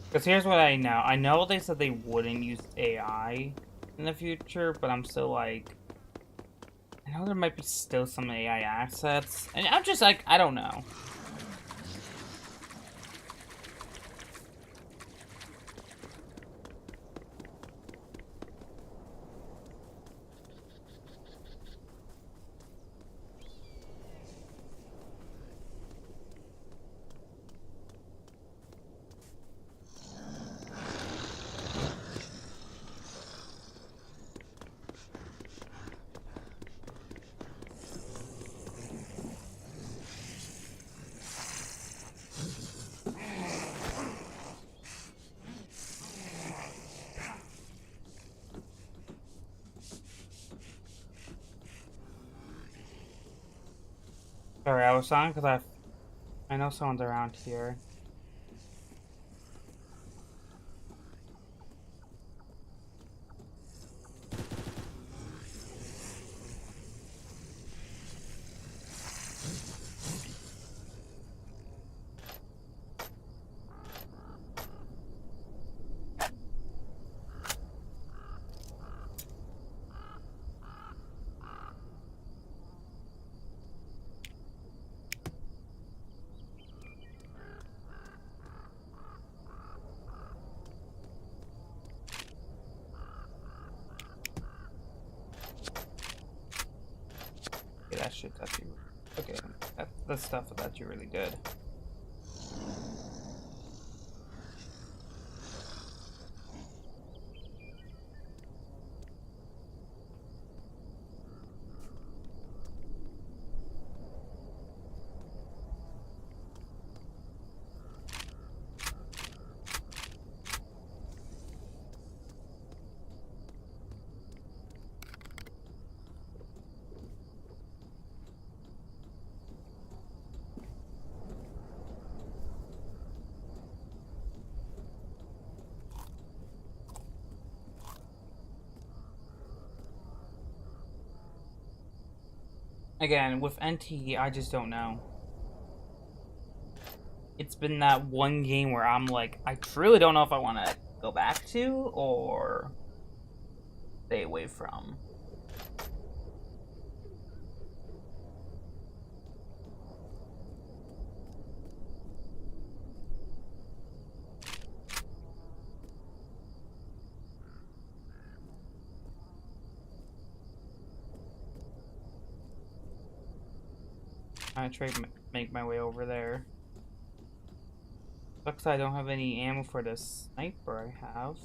Because here's what I know. I know they said they wouldn't use AI in the future, but I'm still like... I know there might be still some AI assets. And I'm just like, I don't know. Sorry, I was on because I know someone's around here. shit's actually... Okay, that stuff is actually really good. Again, with NT, I just don't know. It's been that one game where I'm like, I truly don't know if I want to go back to or stay away from. I try to make my way over there. Looks like I don't have any ammo for the sniper I have.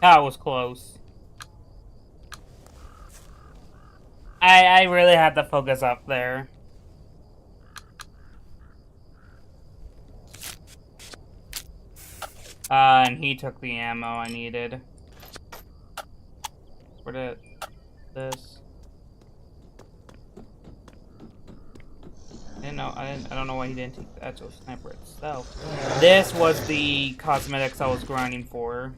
That was close. I really had to focus up there. And he took the ammo I needed. Where did this? I don't know why he didn't take the actual sniper itself. This was the cosmetics I was grinding for.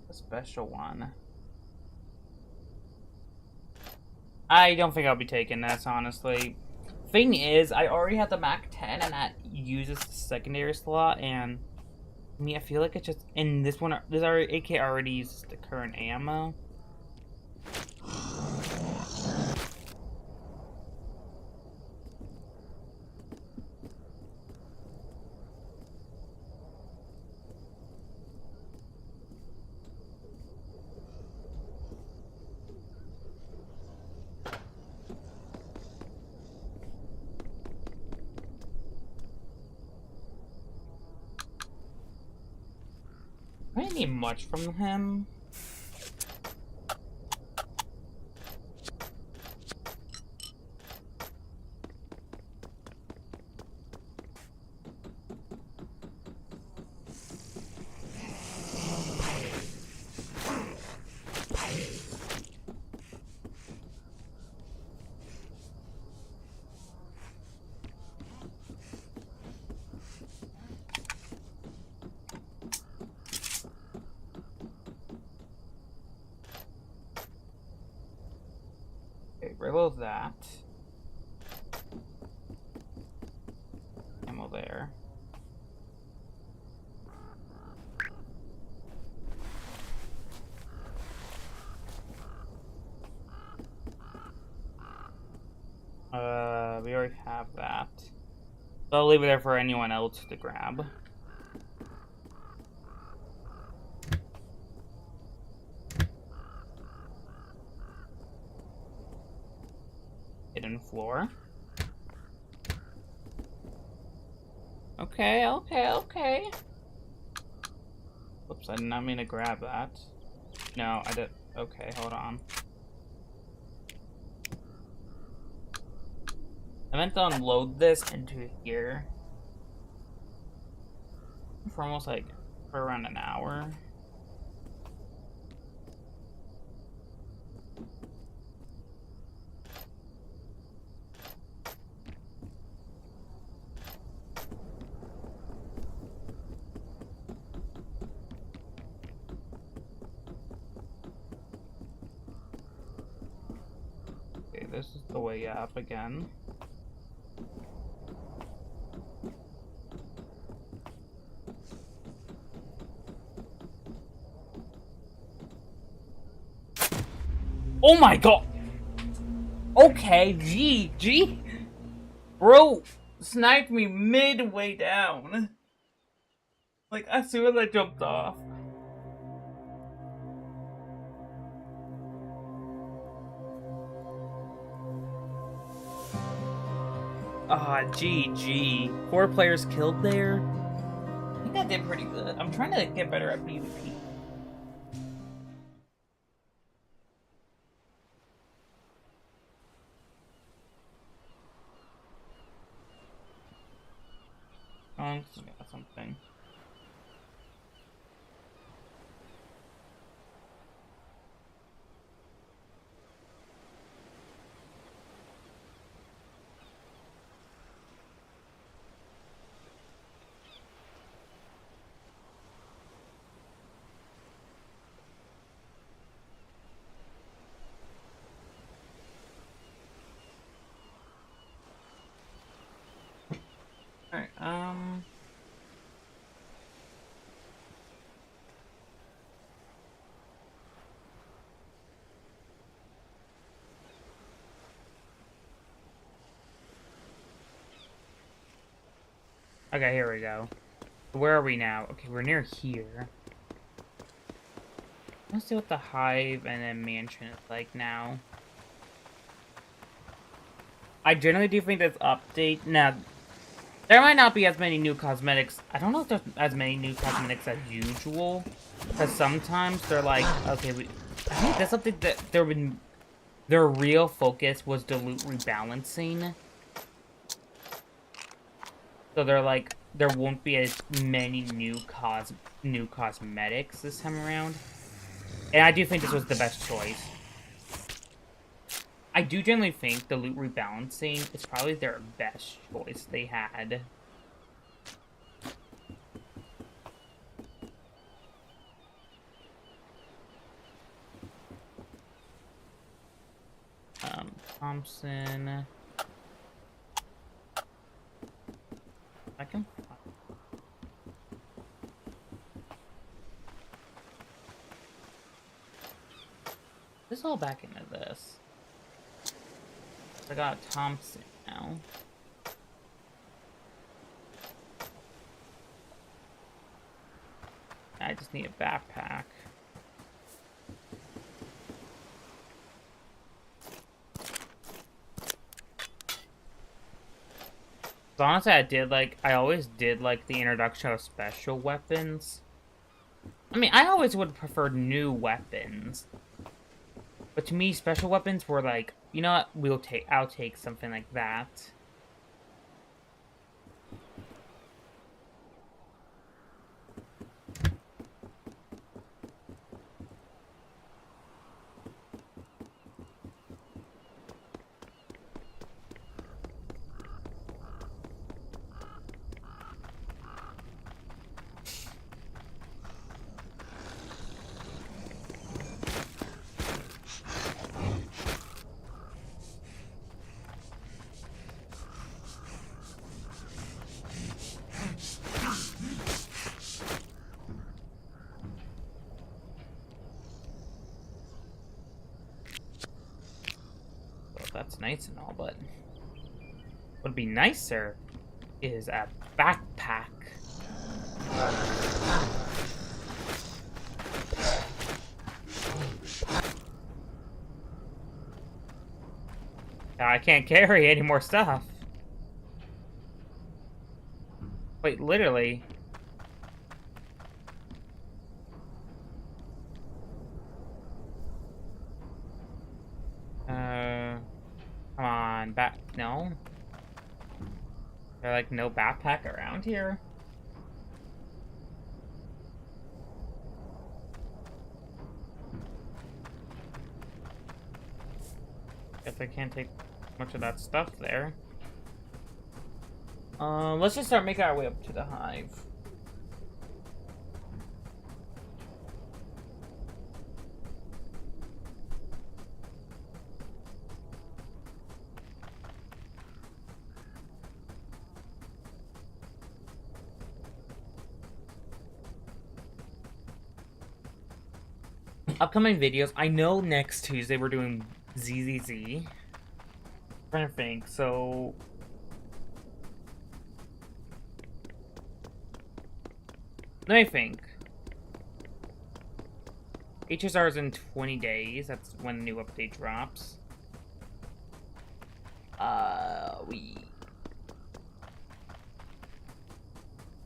A special one. I don't think I'll be taking this, honestly. Thing is, I already have the MAC-10 and that uses the secondary slot, and I mean, I feel like it's just in this one. This AK already uses the current ammo. I didn't need much from him. Reload that. Ammo there. We already have that. So I'll leave it there for anyone else to grab. Hidden floor. Okay. Whoops, I did not mean to grab that. No, I did. Okay, hold on. I meant to unload this into here. For almost like, for around an hour. this is the way up again. Oh my god! Okay, G. Bro sniped me midway down. Like, as soon as I jumped off. Ah, GG. 4 players killed there. I think I did pretty good. I'm trying to get better at PvP. Got something. Alright, okay, here we go. Where are we now? Okay, we're near here. Let's see what the hive and then mansion is like now. I generally do think this update... Now, there might not be as many new cosmetics. I don't know if there's as many new cosmetics as usual. Because sometimes they're like, okay, I think this update that their real focus was the loot rebalancing. So they're like, there won't be as many new cosmetics this time around. And I do think this was the best choice. I do generally think the loot rebalancing is probably their best choice they had. Thompson. I can. This all back into this. I got Thompson now. I just need a backpack. So honestly, I always did like the introduction of special weapons. I mean, I always would prefer new weapons. But to me, special weapons were like, you know what, I'll take something like that. That's nice and all, but what would be nicer is a backpack. I can't carry any more stuff. Wait, literally. Come on, no? There's like no backpack around here? Guess I can't take much of that stuff there. Let's just start making our way up to the hive. Upcoming videos. I know next Tuesday we're doing ZZZ. I'm trying to think. So let me think. HSR is in 20 days. That's when the new update drops. We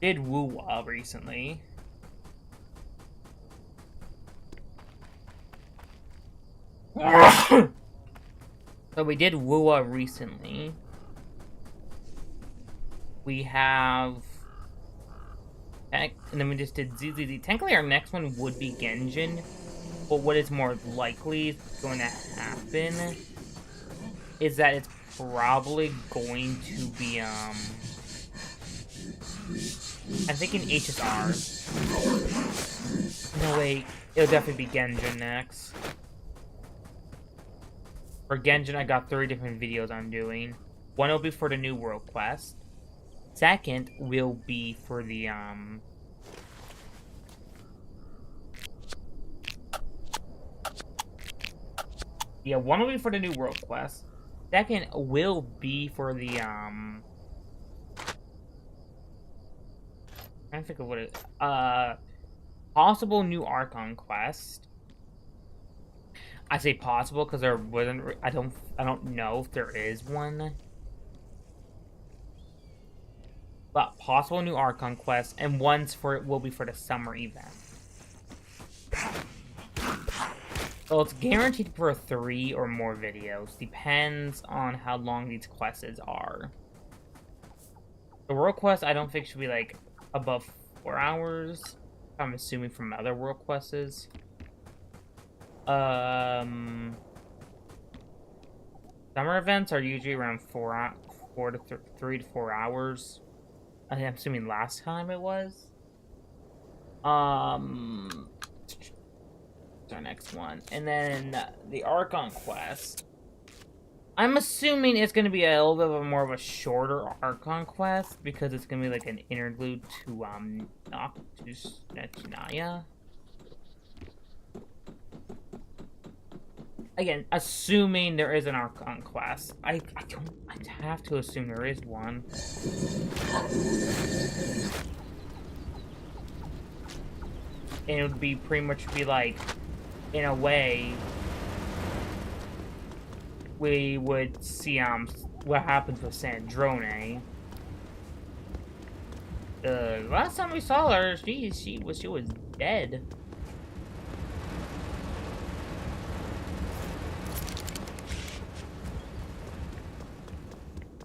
did Wuwa recently. So we did Wuwa recently. We have... And then we just did ZZZ. Technically our next one would be Genjin. But what is more likely going to happen is that it's probably going to be, I'm thinking HSR. No, wait. It'll definitely be Genjin next. For Genjin, I got 3 different videos I'm doing. One will be for the new World Quest. Second will be for the, yeah, one will be for the new World Quest. Second will be for the, I'm trying to think of what it, possible new Archon quest. I say possible because there wasn't, I don't know if there is one. But possible new Archon quest, and one's for, will be for the summer event. So it's guaranteed for 3 or more videos. Depends on how long these quests are. The World Quest, I don't think should be like above 4 hours. I'm assuming from other World Quests. Summer events are usually around 3 to 4 hours. I'm assuming last time it was. Our next one, and then the Archon quest. I'm assuming it's going to be a little bit of more of a shorter Archon quest because it's going to be like an interlude to Noctis Nechinaya. Again, assuming there is an Archon quest. I have to assume there is one. And it would be pretty much be like, in a way, we would see what happens with Sandrone. Last time we saw her, she was dead.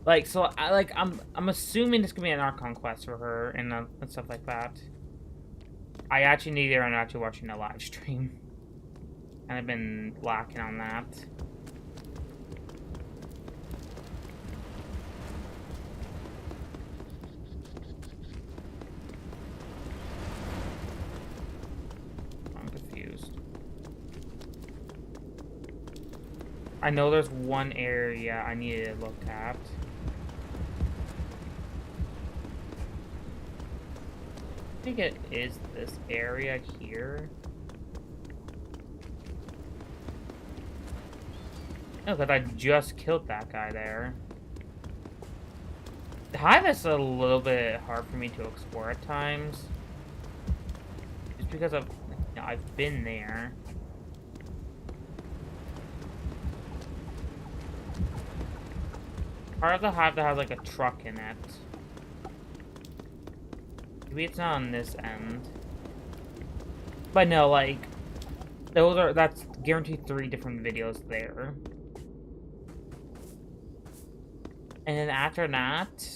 Like, so I'm assuming this could be an Archon quest for her and stuff like that. I actually need her. I'm actually watching a live stream. And I've been lacking on that. I'm confused. I know there's one area I need to look at. I think it is this area here. No, because I just killed that guy there. The hive is a little bit hard for me to explore at times. Just because I've been there. Part of the hive that has like a truck in it. Maybe it's not on this end. But no, like, that's guaranteed 3 different videos there. And then after that,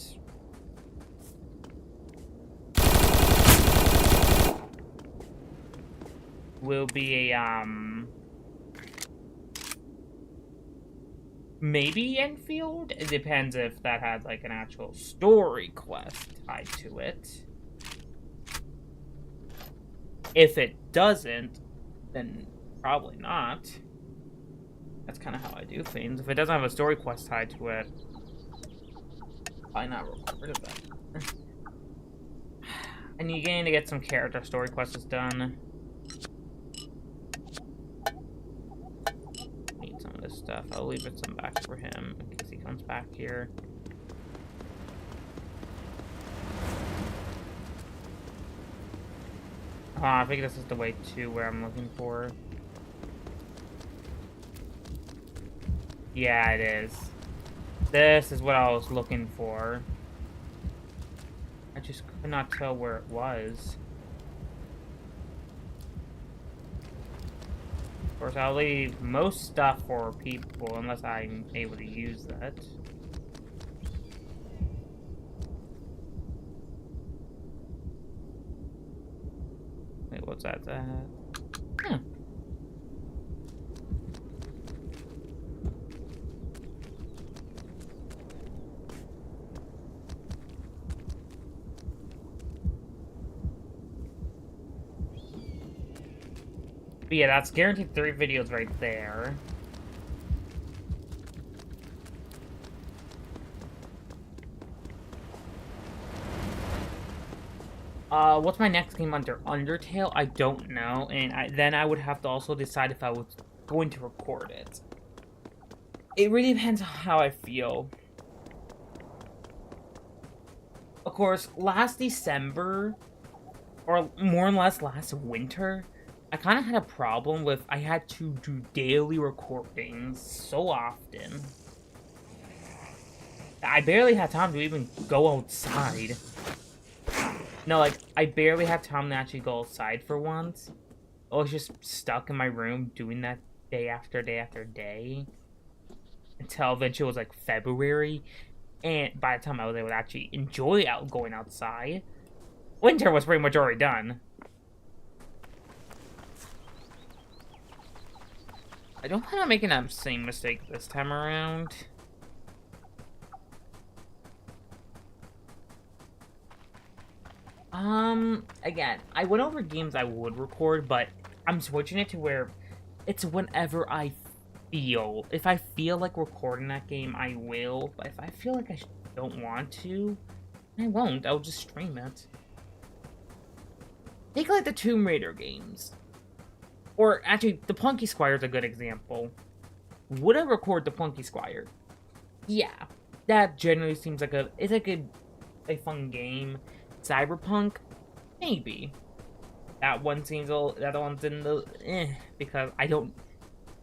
will be a, maybe Enfield? It depends if that has, like, an actual story quest tied to it. If it doesn't, then probably not. That's kind of how I do things. If it doesn't have a story quest tied to it, why not record of that? And you need to get some character story quests done. stuff. I'll leave it some back for him in case he comes back here. I think this is the way to where I'm looking for. Yeah, it is. This is what I was looking for. I just could not tell where it was. Of course, I'll leave most stuff for people unless I'm able to use that. Wait, what's that? Huh. But yeah, that's guaranteed 3 videos right there. What's my next game under Undertale? I don't know, and then I would have to also decide if I was going to record it. It really depends on how I feel. Of course, last December, or more or less last winter, I kind of had a problem with I had to do daily recordings so often. I barely had time to even go outside. No, like, I barely had time to actually go outside for once. I was just stuck in my room doing that day after day after day. Until eventually it was like February. And by the time I was able to actually enjoy going outside, winter was pretty much already done. I don't plan on making that same mistake this time around. Again, I went over games I would record, but I'm switching it to where it's whenever I feel. If I feel like recording that game, I will. But if I feel like I don't want to, I won't. I'll just stream it. Take like the Tomb Raider games. Or actually, the Plunky Squire is a good example. Would I record the Plunky Squire? Yeah. That generally seems like a fun game. Cyberpunk? Maybe. That one seems a little, the other one's in the because I don't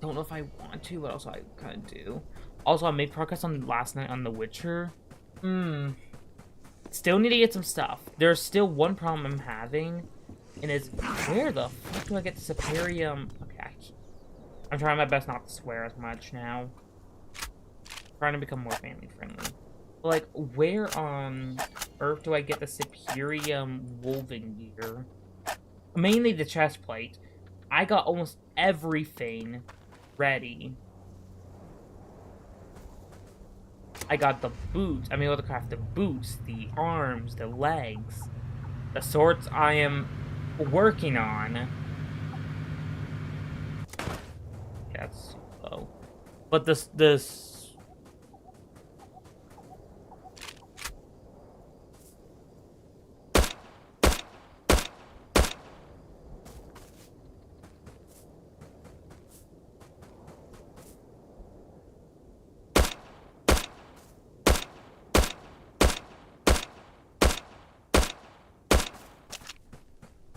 know if I want to, but also I kind of do. Also, I made progress on last night on The Witcher. Still need to get some stuff. There's still one problem I'm having, and it's where the fuck do I get the Superium? Okay, I'm trying my best not to swear as much now. Trying to become more family friendly. But like, where on earth do I get the Superium woven gear? Mainly the chest plate. I got almost everything ready. I got the boots. I mean, able to craft the boots, the arms, the legs, the swords I am working on. Yeah, that's low. But this.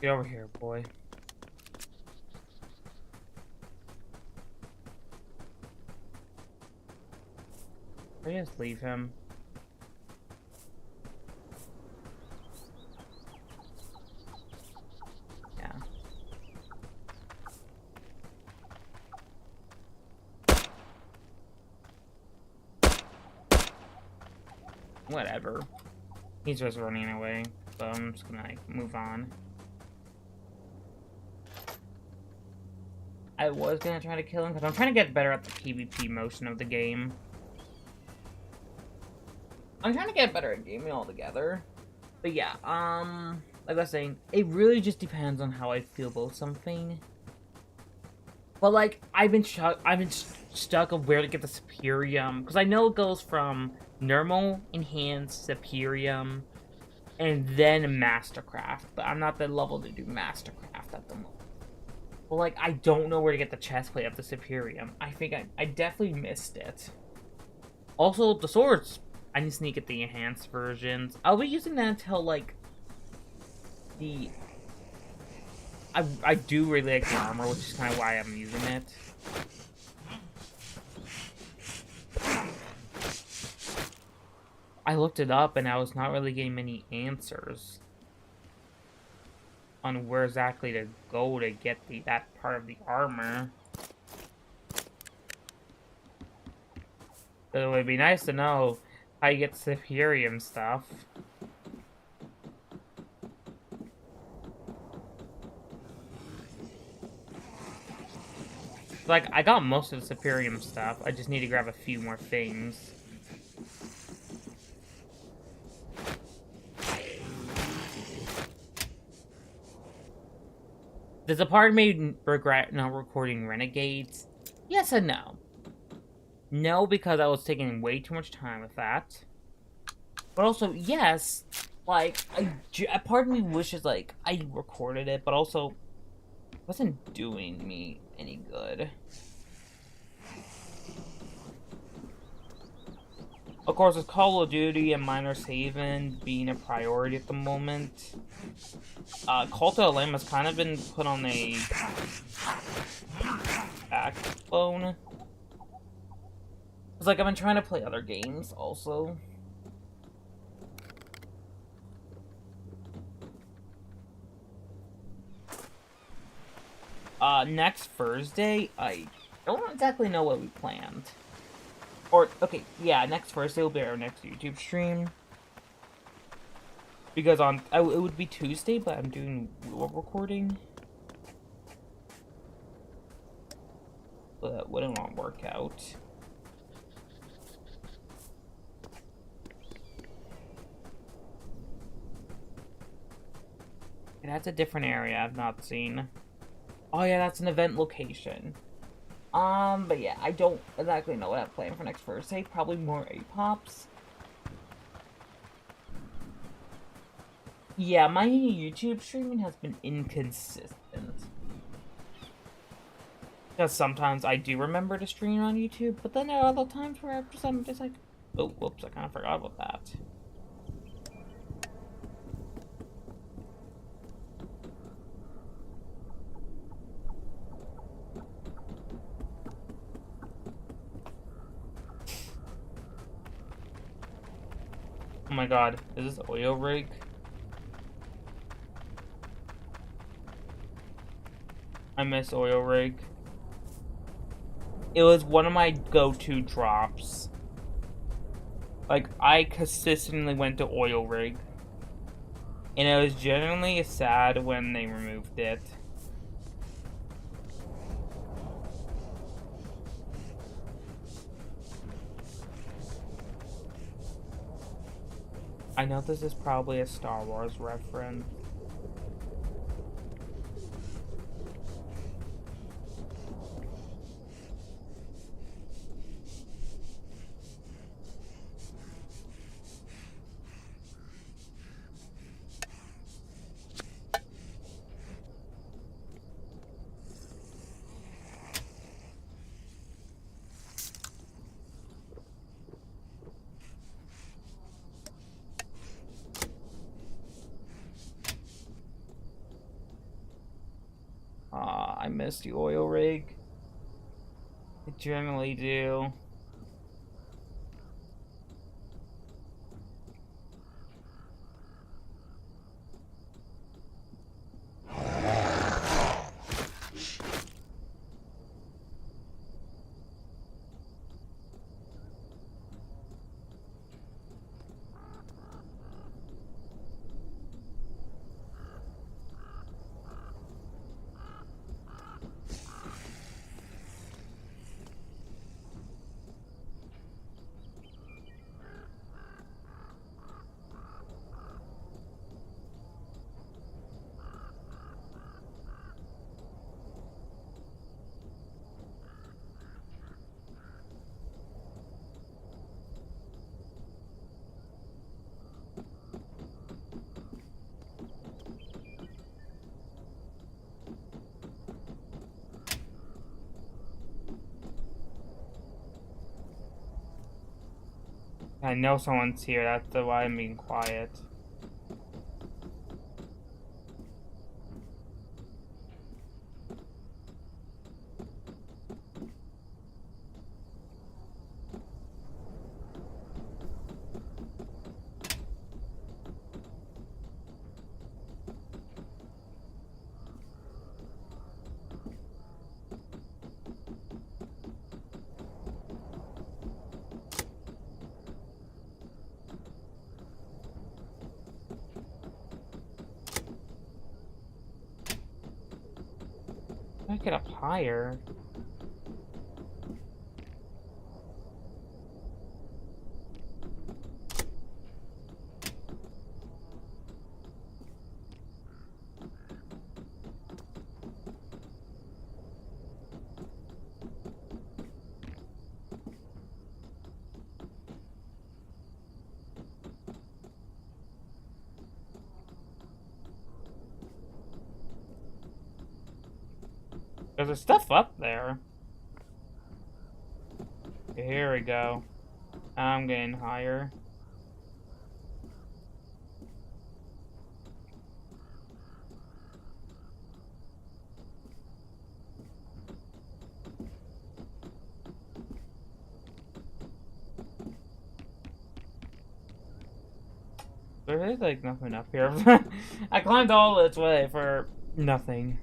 Get over here, boy. I just leave him. Yeah. Whatever. He's just running away, so I'm just gonna like move on. I was gonna try to kill him because I'm trying to get better at the PvP motion of the game. I'm trying to get better at gaming altogether. But yeah, like I was saying, it really just depends on how I feel about something. But like, I've been stuck of where to get the Superium, because I know it goes from normal, enhanced, Superium, and then Mastercraft. But I'm not the level to do Mastercraft at the moment. Well, like, I don't know where to get the chest plate of the Superium. I think I definitely missed it. Also, the swords. I need to sneak at the enhanced versions. I'll be using that until, like, the... I do really like the armor, which is kind of why I'm using it. I looked it up, and I was not really getting many answers on where exactly to go to get that part of the armor. So it would be nice to know how you get Superium stuff. Like, I got most of the Superium stuff. I just need to grab a few more things. Does a part of me regret not recording Renegades? Yes and no. No, because I was taking way too much time with that. But also, yes, like, a part of me wishes, like, I recorded it, but also, it wasn't doing me any good. Of course, with Call of Duty and Miner's Haven being a priority at the moment, Cult of the Lamb has kind of been put on a backbone. It's like I've been trying to play other games also. Next Thursday, I don't exactly know what we planned. Or, okay, yeah, next Thursday will be our next YouTube stream. Because it would be Tuesday, but I'm doing recording. But that wouldn't want to work out. And that's a different area I've not seen. Oh yeah, that's an event location. But yeah, I don't exactly know what I have planned for next Thursday. Probably more A-Pops. Yeah, my YouTube streaming has been inconsistent. Because sometimes I do remember to stream on YouTube, but then there are other times where I'm just like, oh, whoops, I kind of forgot about that. Oh my god, is this oil rig? I miss oil rig. It was one of my go-to drops. Like, I consistently went to oil rig. And it was genuinely sad when they removed it. I know this is probably a Star Wars reference. I miss the oil rig. I generally do. I know someone's here, that's why I'm being quiet. I get up higher. There's stuff up there. Okay, here we go. I'm getting higher. There is like nothing up here. I climbed all this way for nothing.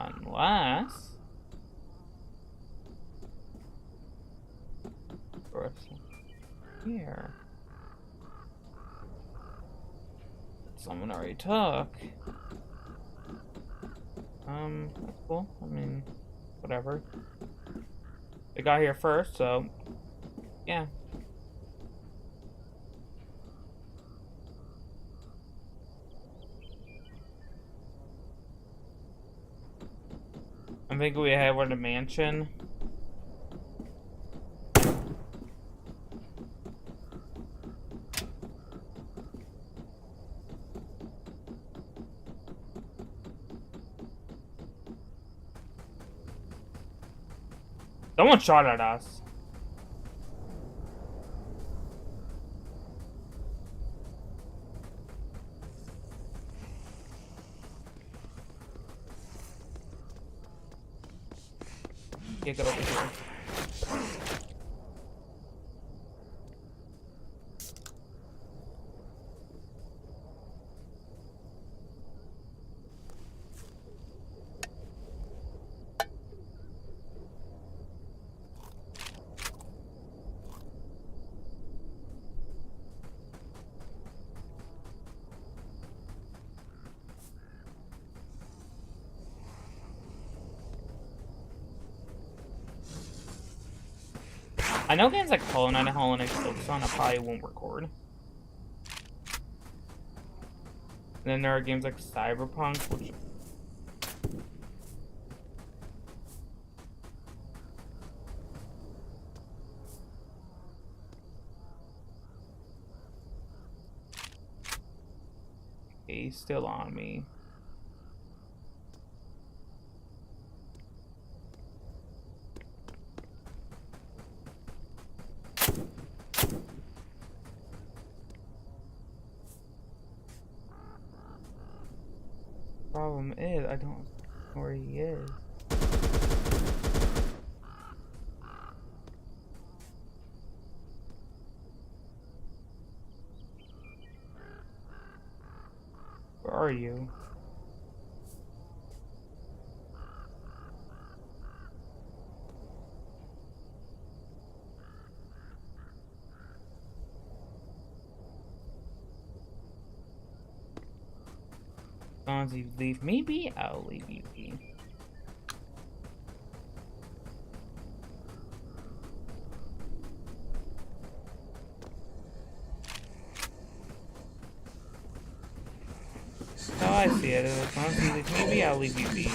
Unless... or here. Someone already took. That's cool. I mean, whatever. They got here first, so yeah. I think we have one a mansion. Someone shot at us. Yeah, get over here. I know games like Hollow Knight and Hollow Knight Focus on I probably won't record. And then there are games like Cyberpunk, which... he's still on me. Problem is, I don't know where he is. Where are you? As long as you leave me be, I'll leave you be. Oh, I see it. As long as you leave me be, I'll leave you be.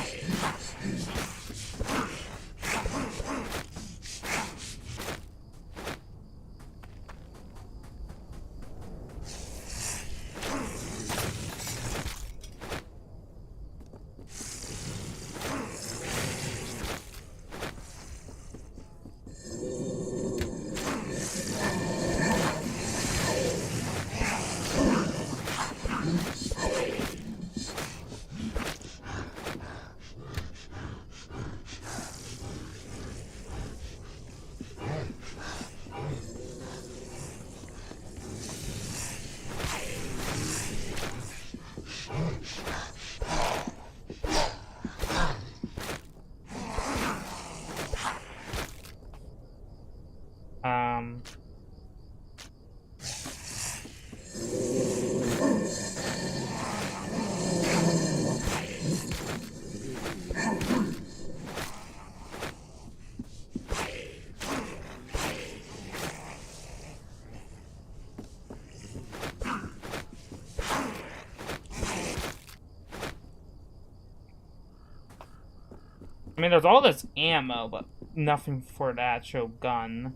I mean, there's all this ammo, but nothing for the actual gun.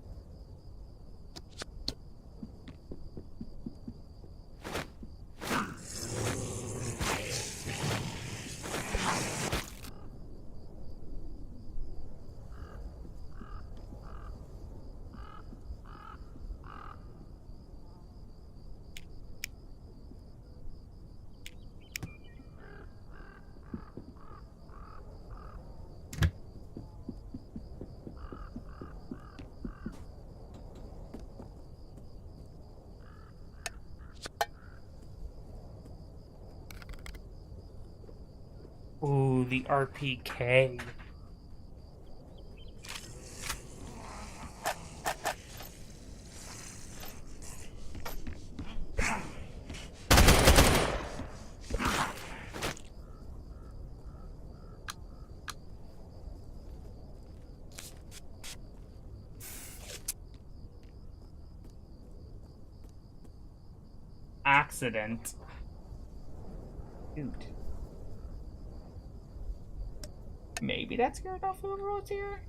Ooh, the RPK. Accident. Dude. Maybe that's scared off of the roads here?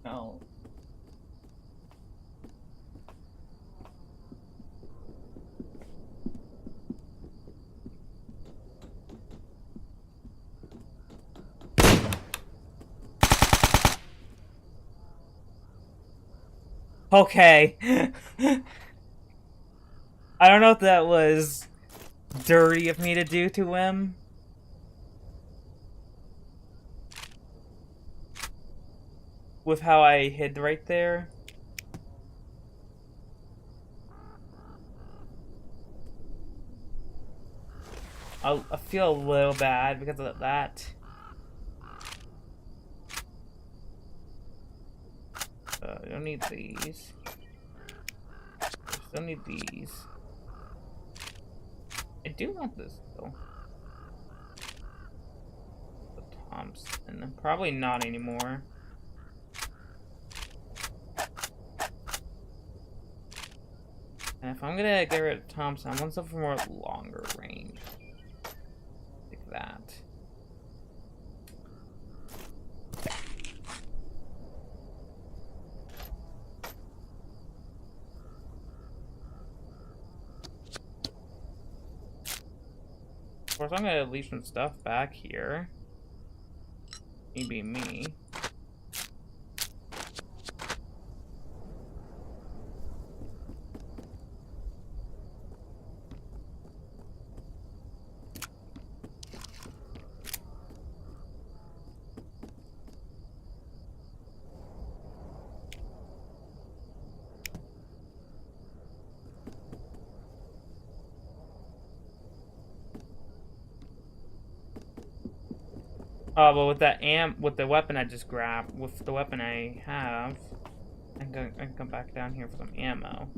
No. Okay. I don't know if that was dirty of me to do to him. With how I hid right there. I feel a little bad because of that. I don't need these. I still need these. I do want this though. The Thompson. Probably not anymore. And if I'm gonna get rid of Thompson, I want something more longer range. Like that. Of course, I'm gonna leave some stuff back here. Me being me. Oh, but with the weapon I just grabbed, with the weapon I have, I can come back down here for some ammo.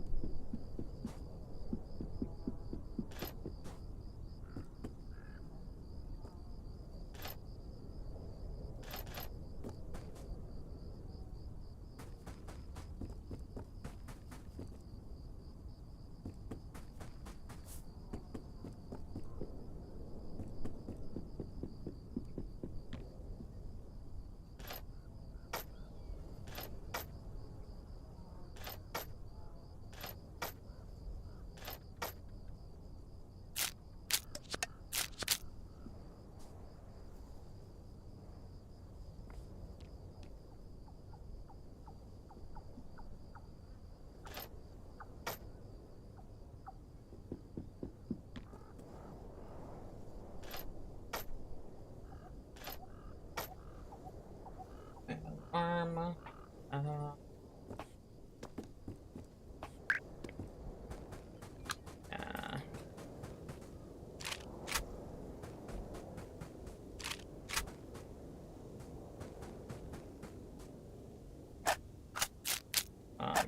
Armor.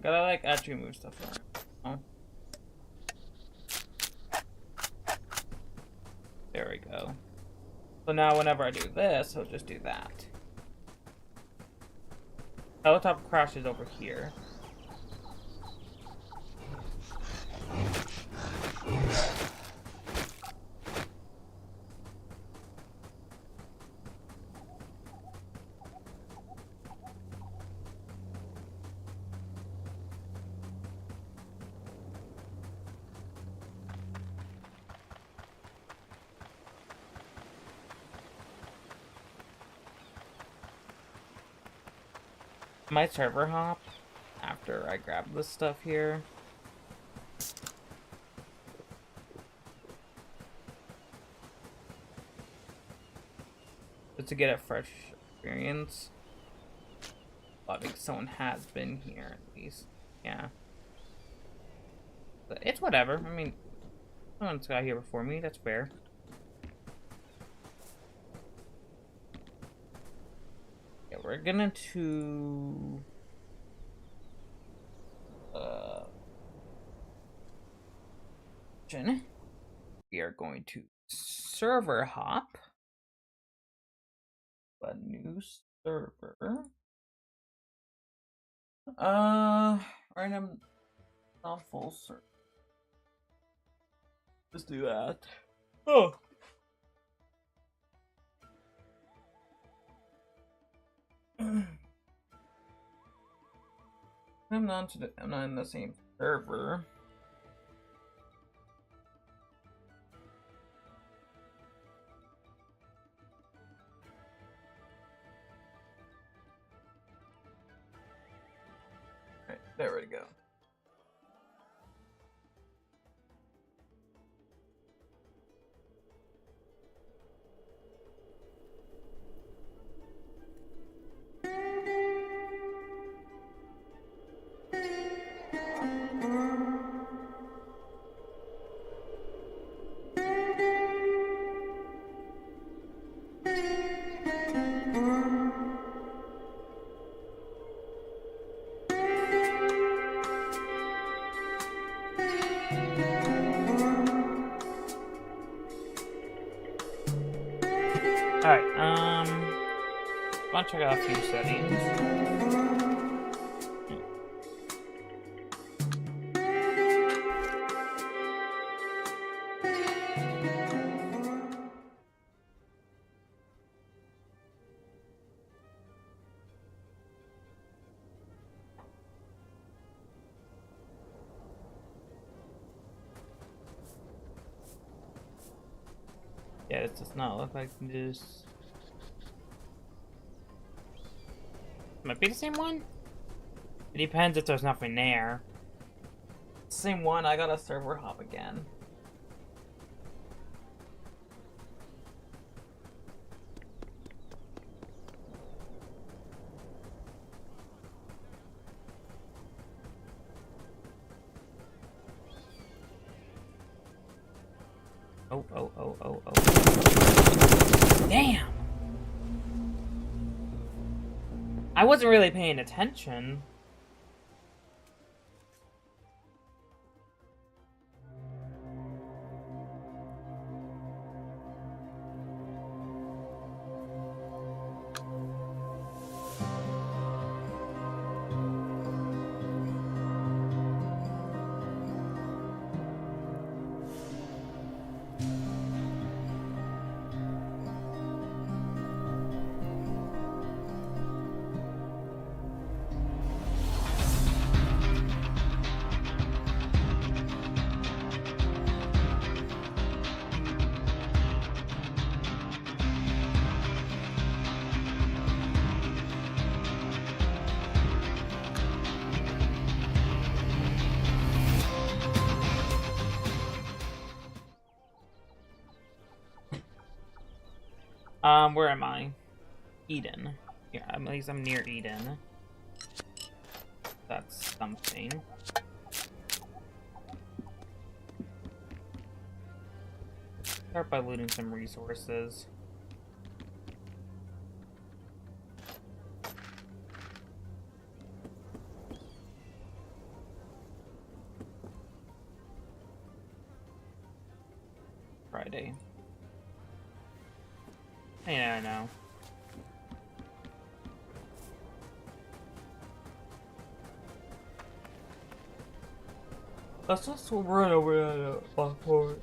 gotta like actually move stuff around. Oh. There we go. So now whenever I do this, I'll just do that. Teletop crashes over here. My server hop after I grab this stuff here. Just to get a fresh experience. Well, I think someone has been here at least. Yeah. But it's whatever. I mean, someone's got here before me. That's fair. Yeah, we're gonna to... We are going to server hop. A new server. Random not full server. Let's do that. Oh. I'm not in the same server. Right, there we go. Alright, I want to check out a few settings. Yeah, it does not look like this. Might be the same one? It depends if there's nothing there. Same one, I got a server hop again. Oh. Damn! I wasn't really paying attention. Where am I? Eden. Yeah, at least I'm near Eden. That's something. Start by looting some resources. Friday. Yeah, I know. Let's just run over that platform.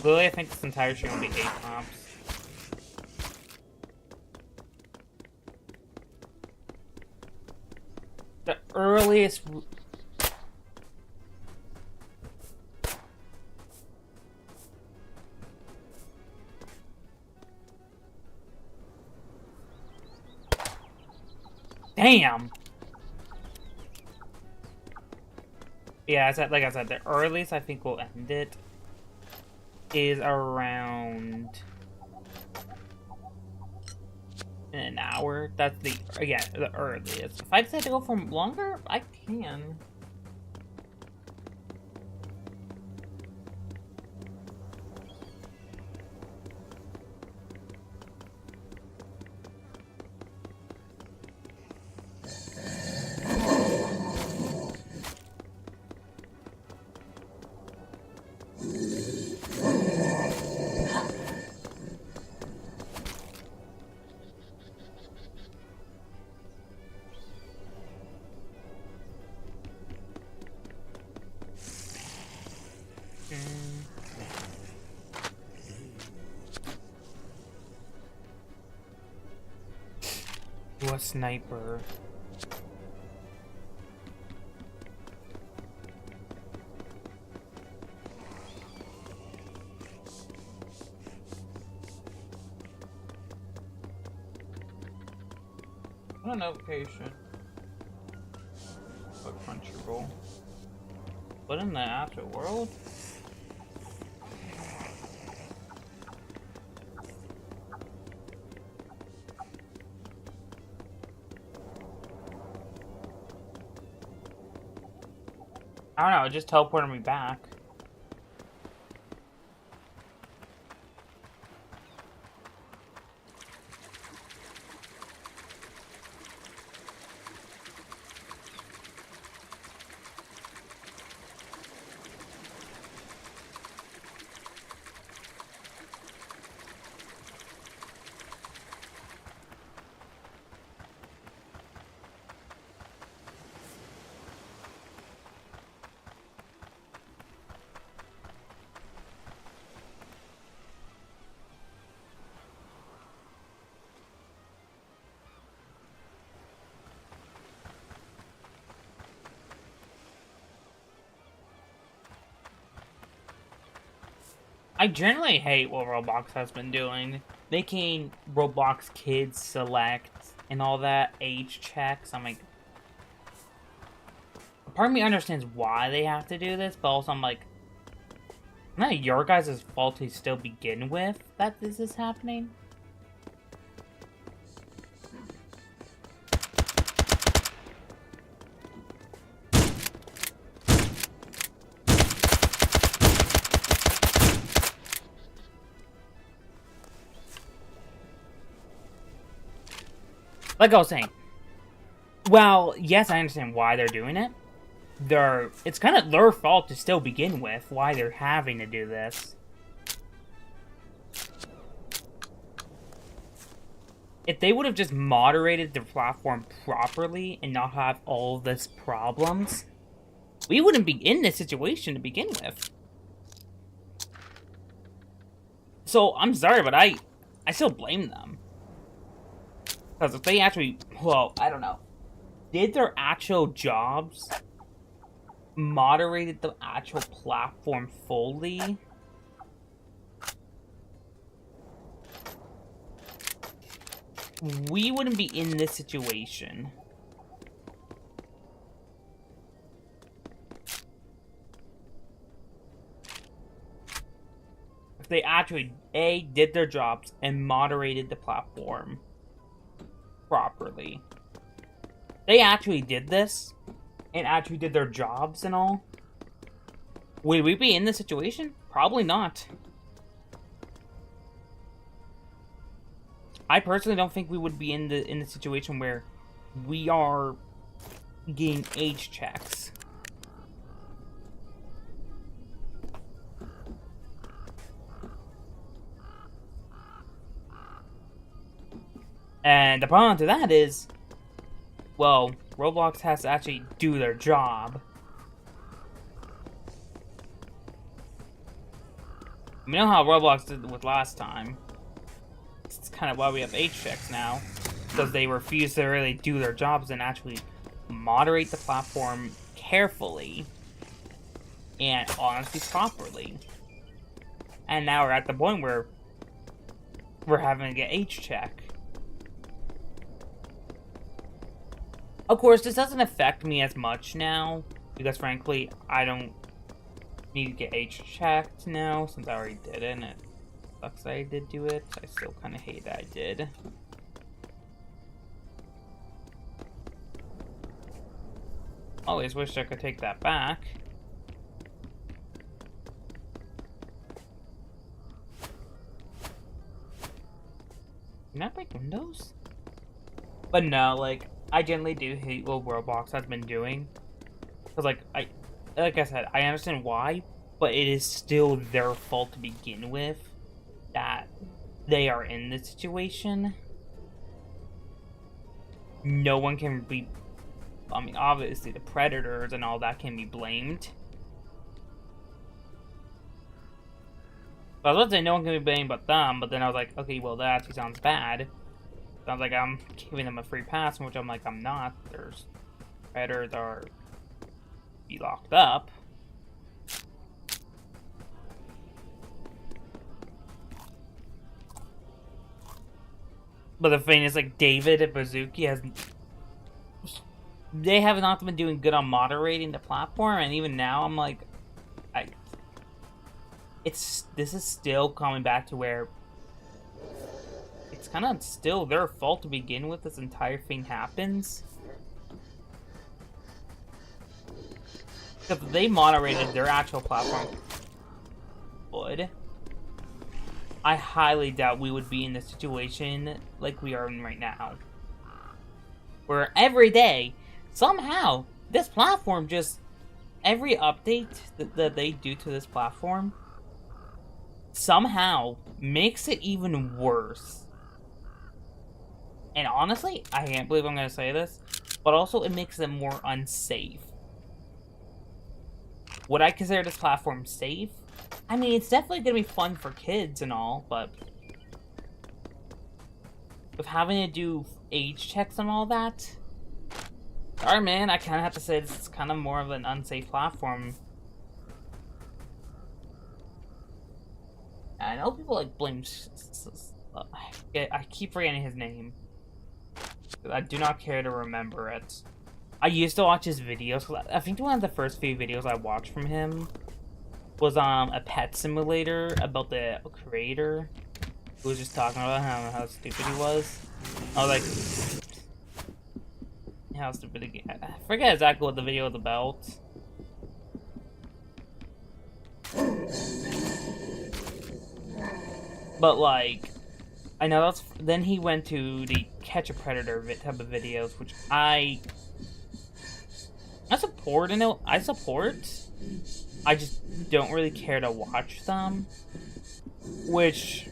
Literally, I think this entire show will be 8 tops. The earliest... Damn! Yeah, like I said, the earliest I think we'll end it is around an hour. That's the, again, the earliest. If I decide to go for longer, I can. A sniper. What a notification. What Crunchyroll? What in the afterworld? I don't know, it just teleported me back. I generally hate what Roblox has been doing. Making Roblox kids select and all that, age checks. I'm like... Part of me understands why they have to do this, but also I'm like... Not your guys' fault to still begin with that this is happening. Like I was saying, well, yes, I understand why they're doing it. It's kind of their fault to still begin with, why they're having to do this. If they would have just moderated the platform properly and not have all this problems, we wouldn't be in this situation to begin with. So, I'm sorry, but I still blame them. Because if they actually, well, I don't know, did their actual jobs, moderated the actual platform fully, we wouldn't be in this situation. If they actually, A, did their jobs and moderated the platform properly. They actually did this and actually did their jobs and all. Would we be in this situation? Probably not. I personally don't think we would be in the situation where we are getting age checks. And the problem to that is, well, Roblox has to actually do their job. We know how Roblox did with last time. It's kind of why we have age checks now. Because they refuse to really do their jobs and actually moderate the platform carefully and honestly properly. And now we're at the point where we're having to get age check. Of course, this doesn't affect me as much now, because frankly, I don't need to get age checked now, since I already did it, and it sucks that I did do it. I still kind of hate that I did. Always wish I could take that back. Can I break windows? But no, like, I generally do hate what Roblox has been doing. Because, like I said, I understand why, but it is still their fault to begin with that they are in this situation. No one can be... I mean, obviously, the predators and all that can be blamed. I was about to say no one can be blamed but them, but then I was like, okay, well, that actually sounds bad. Sounds like I'm giving them a free pass, which I'm like, I'm not. There's predators are be locked up. But the thing is, like, David and Bazooki they have not been doing good on moderating the platform, and even now I'm like, this is still coming back to where it's kind of still their fault to begin with. This entire thing happens. Because if they moderated their actual platform, I highly doubt we would be in the situation like we are in right now. Where every day, somehow, this platform just... Every update that they do to this platform somehow makes it even worse. And honestly, I can't believe I'm going to say this, but also it makes them more unsafe. Would I consider this platform safe? I mean, it's definitely going to be fun for kids and all, but with having to do age checks and all that, sorry man, I kind of have to say this is kind of more of an unsafe platform. I know people like blame... I keep forgetting his name. I do not care to remember it. I used to watch his videos. I think one of the first few videos I watched from him was a pet simulator about the creator who was just talking about how stupid he was. I was like, how stupid again. I forget exactly what the video was about. But like, I know that's... Then he went to the Catch a Predator type of videos, which I support, I support. I just don't really care to watch them. Which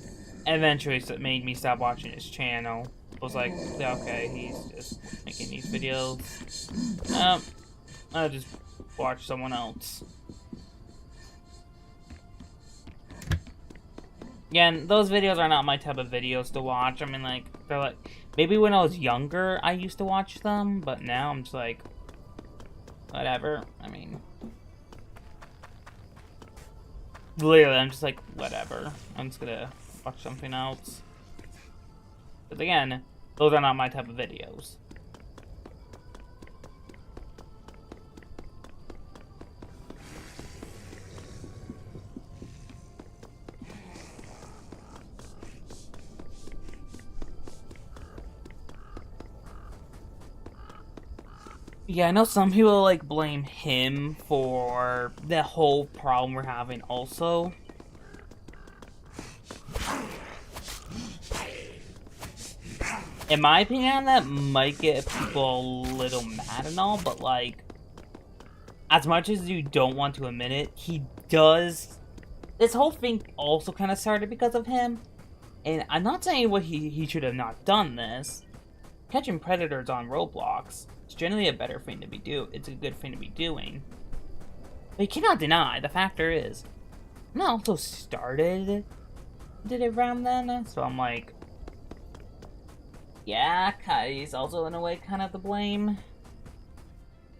eventually made me stop watching his channel. I was like, okay, he's just making these videos. I'll just watch someone else. Again, those videos are not my type of videos to watch. I mean, like, they're like, maybe when I was younger, I used to watch them, but now I'm just like, whatever. I mean, literally, I'm just like, whatever. I'm just gonna watch something else. Because again, those are not my type of videos. Yeah, I know some people, like, blame him for the whole problem we're having also. In my opinion, that might get people a little mad and all, but, like, as much as you don't want to admit it, he does... This whole thing also kind of started because of him. And I'm not saying he should have not done this. Catching predators on Roblox is generally a better thing to be it's a good thing to be doing. But you cannot deny, the factor is, I also did it around then, so I'm like, yeah, Kai's also in a way kind of to blame.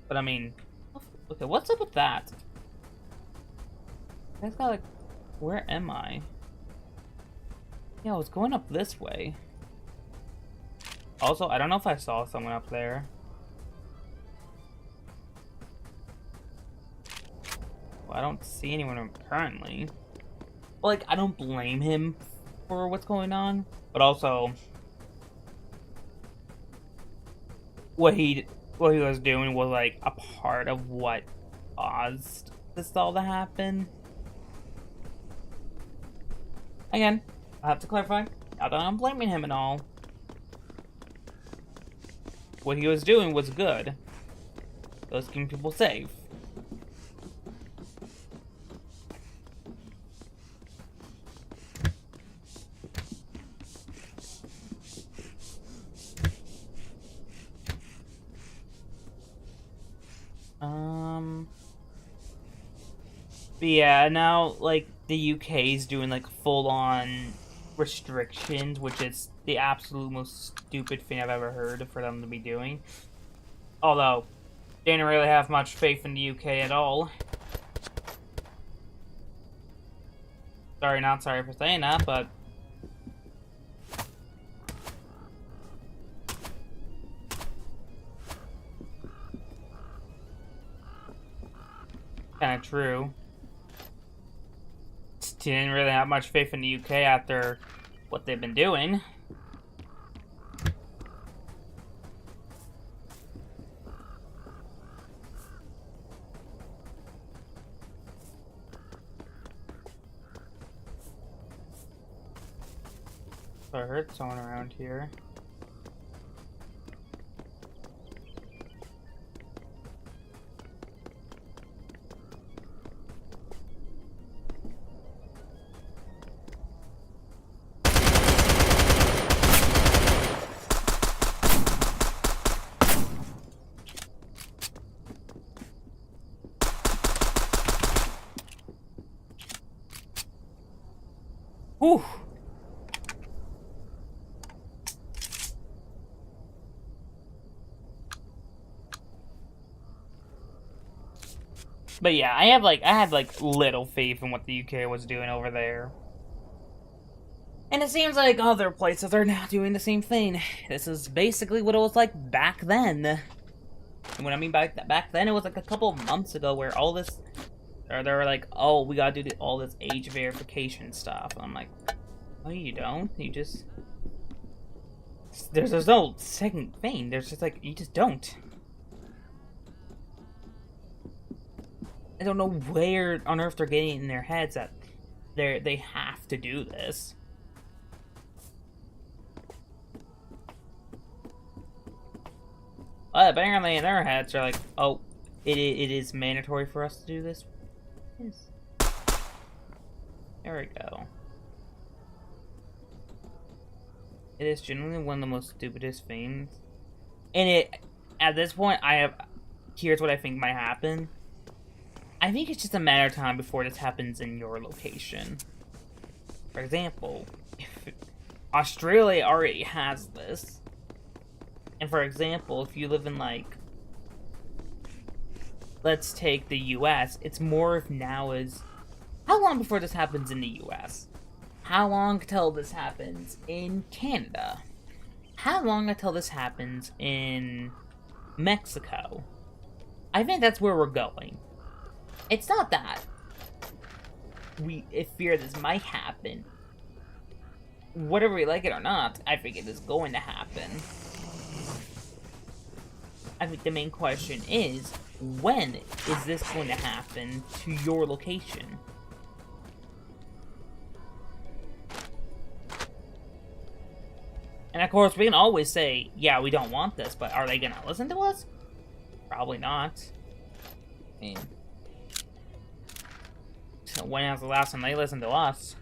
But I mean, okay, what's up with that? That's got like, where am I? Yeah, I was going up this way. Also, I don't know if I saw someone up there. Well, I don't see anyone currently. Well, like, I don't blame him for what's going on, but also what he was doing was like a part of what caused this all to happen. Again, I have to clarify, not that I'm blaming him at all. What he was doing was good. It was keeping people safe. But yeah, now, like, the UK's doing, like, full-on restrictions, which is the absolute most stupid thing I've ever heard for them to be doing. Although, they didn't really have much faith in the UK at all. Sorry, not sorry for saying that, but... kinda true. Didn't really have much faith in the UK after what they've been doing. I heard someone around here. Whew. But yeah, I had like little faith in what the UK was doing over there. And it seems like other places are now doing the same thing. This is basically what it was like back then. And what I mean by back then, it was like a couple of months ago where all this, or they were like, oh, we gotta do all this age verification stuff. And I'm like, no, you don't. You just, there's no second thing. There's just like, you just don't. I don't know where on earth they're getting in their heads that they have to do this. But apparently in their heads they're like, oh, it is mandatory for us to do this. Yes. There we go. It is genuinely one of the most stupidest things. And at this point, here's what I think might happen. I think it's just a matter of time before this happens in your location. For example, if Australia already has this, and for example, if you live in, like, let's take the US, it's more of now is, how long before this happens in the US? How long until this happens in Canada? How long until this happens in Mexico? I think that's where we're going. It's not that we fear this might happen. Whether we like it or not, I think it is going to happen. I think the main question is, when is this going to happen to your location? And of course, we can always say, yeah, we don't want this, but are they gonna listen to us? Probably not. I mean, so when was the last time they listened to us?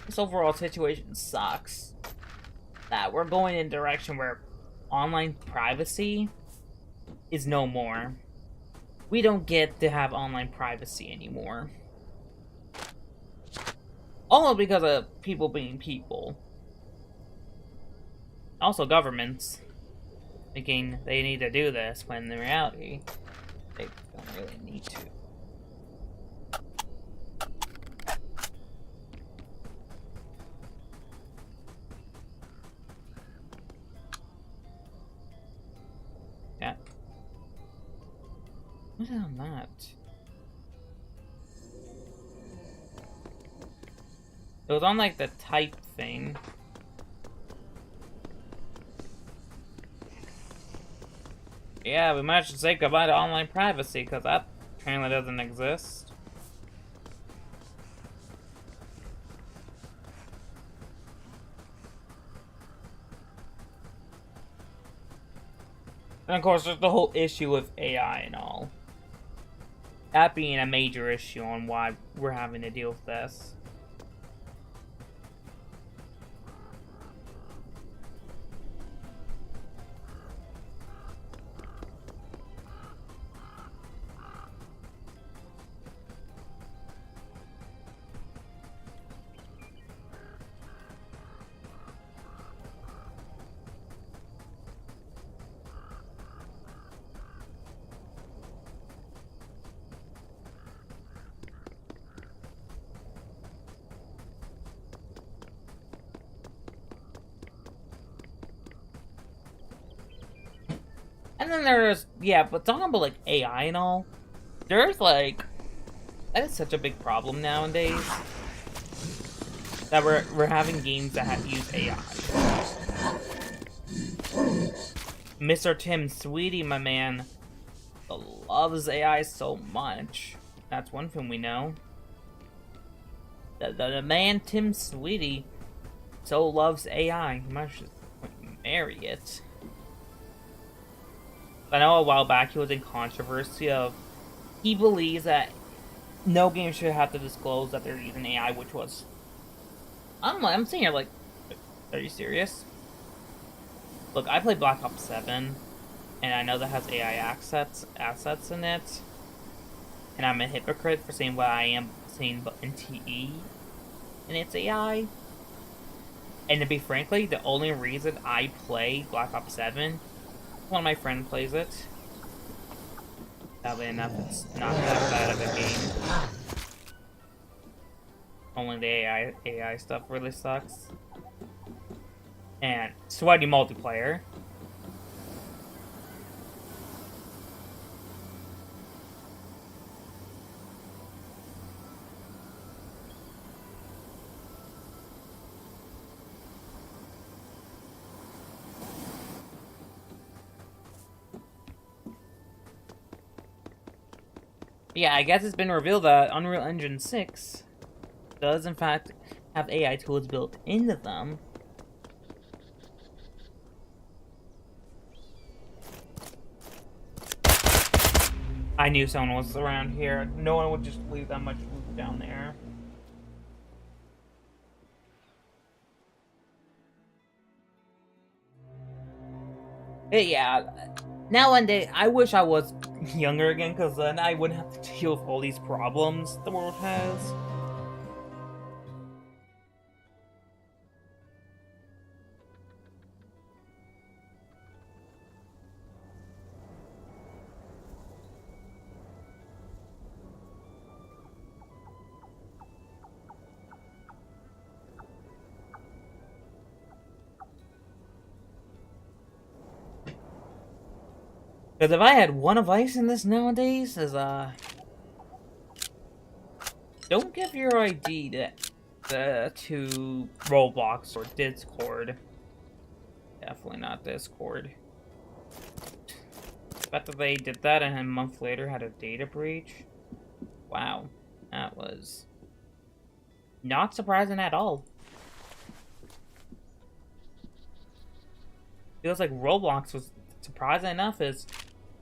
This overall situation sucks. That we're going in a direction where online privacy is no more. We don't get to have online privacy anymore. All because of people being people. Also governments thinking they need to do this, when in reality, they don't really need to. Yeah. What's on that? It was on, like, the type thing. Yeah, we might should say goodbye to online privacy, because that apparently doesn't exist. And of course, there's the whole issue with AI and all. That being a major issue on why we're having to deal with this. And then there's, yeah, but talking about, like, AI and all, there's, like, that is such a big problem nowadays, that we're having games that use AI. Mr. Tim Sweetie, my man, loves AI so much. That's one thing we know. The man Tim Sweetie so loves AI, he might just marry it. I know a while back he was in controversy of, he believes that no game should have to disclose that they're using AI, which was, I don't know, I'm sitting here like, are you serious? Look, I played Black Ops 7, and I know that has AI assets in it, and I'm a hypocrite for saying what I am saying but in TE, and it's AI. And to be frankly, the only reason I play Black Ops 7, one of my friends plays it. Sadly enough, it's not that bad of a game. Only the AI stuff really sucks. And sweaty multiplayer. Yeah, I guess it's been revealed that Unreal Engine 6 does in fact have AI tools built into them. I knew someone was around here. No one would just leave that much loot down there. Yeah, nowadays, I wish I was younger again, because then I wouldn't have to deal with all these problems the world has. Because if I had one advice in this nowadays, is, don't give your ID to Roblox or Discord. Definitely not Discord. The fact that they did that and a month later had a data breach. Wow. That was not surprising at all. Feels like Roblox was, surprising enough, is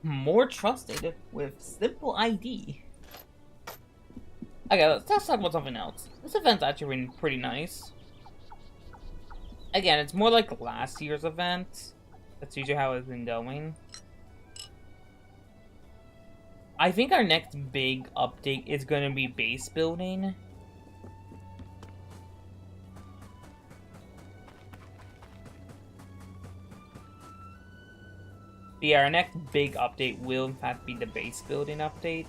more trusted with simple ID. Okay, let's talk about something else. This event's actually been pretty nice. Again, it's more like last year's event. That's usually how it's been going. I think our next big update is going to be base building. Yeah, our next big update will in fact be the base building update.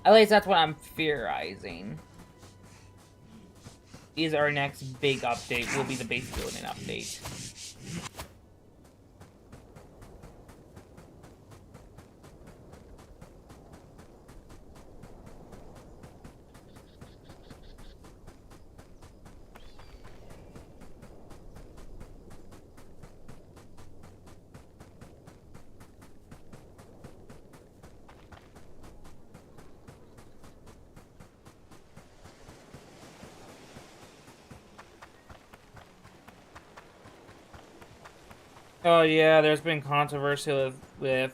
At least that's what I'm theorizing. Is our next big update will be the base building update. Oh yeah, there's been controversy with there's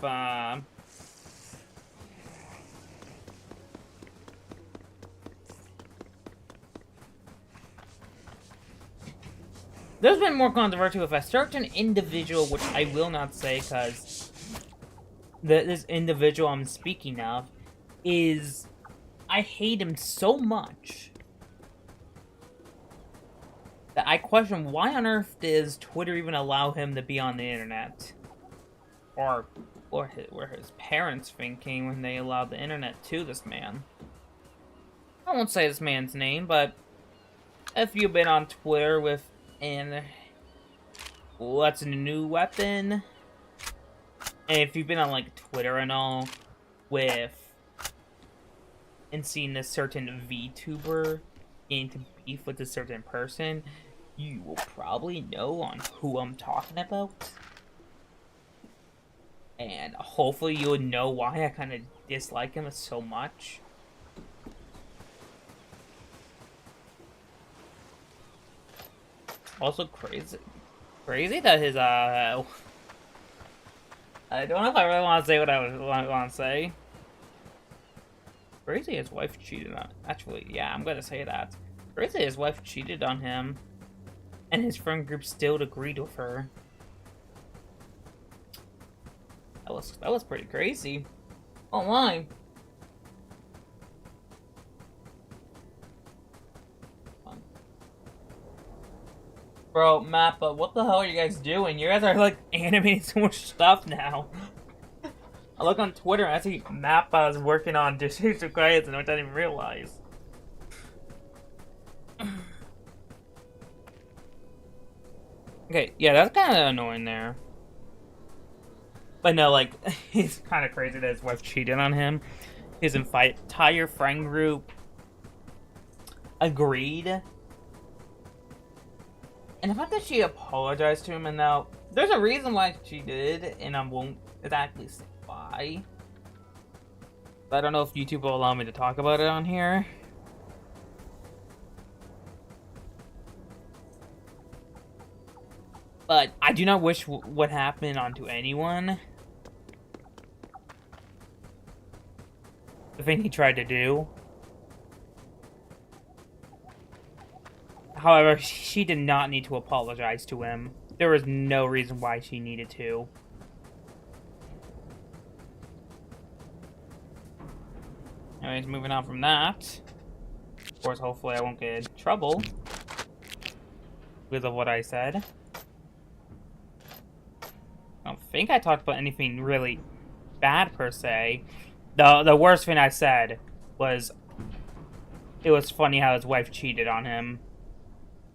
been more controversy with a certain individual, which I will not say because this individual I'm speaking of is, I hate him so much that I question why on earth does Twitter even allow him to be on the internet? Or were his parents thinking when they allowed the internet to this man? I won't say this man's name, but if you've been on Twitter with what's a new weapon? And if you've been on like Twitter and all with and seen a certain VTuber get into beef with a certain person, you will probably know on who I'm talking about. And hopefully you'll know why I kind of dislike him so much. Also crazy that his, I don't know if I really want to say what I want to say. Crazy his wife cheated on, actually, yeah, I'm gonna say that. Crazy his wife cheated on him, and his friend group still agreed with her. That was pretty crazy. Oh my. Bro, Mappa, what the hell are you guys doing? You guys are like animating so much stuff now. I look on Twitter and I see Mappa is working on Jujutsu Kaisen, which I didn't even realize. Okay, yeah, that's kind of annoying there. But no, like, it's kind of crazy that his wife cheated on him. His entire friend group agreed. And the fact that she apologized to him, and now there's a reason why she did, and I won't exactly say why. But I don't know if YouTube will allow me to talk about it on here. But I do not wish what happened onto anyone. The thing he tried to do. However, she did not need to apologize to him. There was no reason why she needed to. Anyways, moving on from that. Of course, hopefully I won't get in trouble because of what I said. I don't think I talked about anything really bad per se. The worst thing I said was it was funny how his wife cheated on him.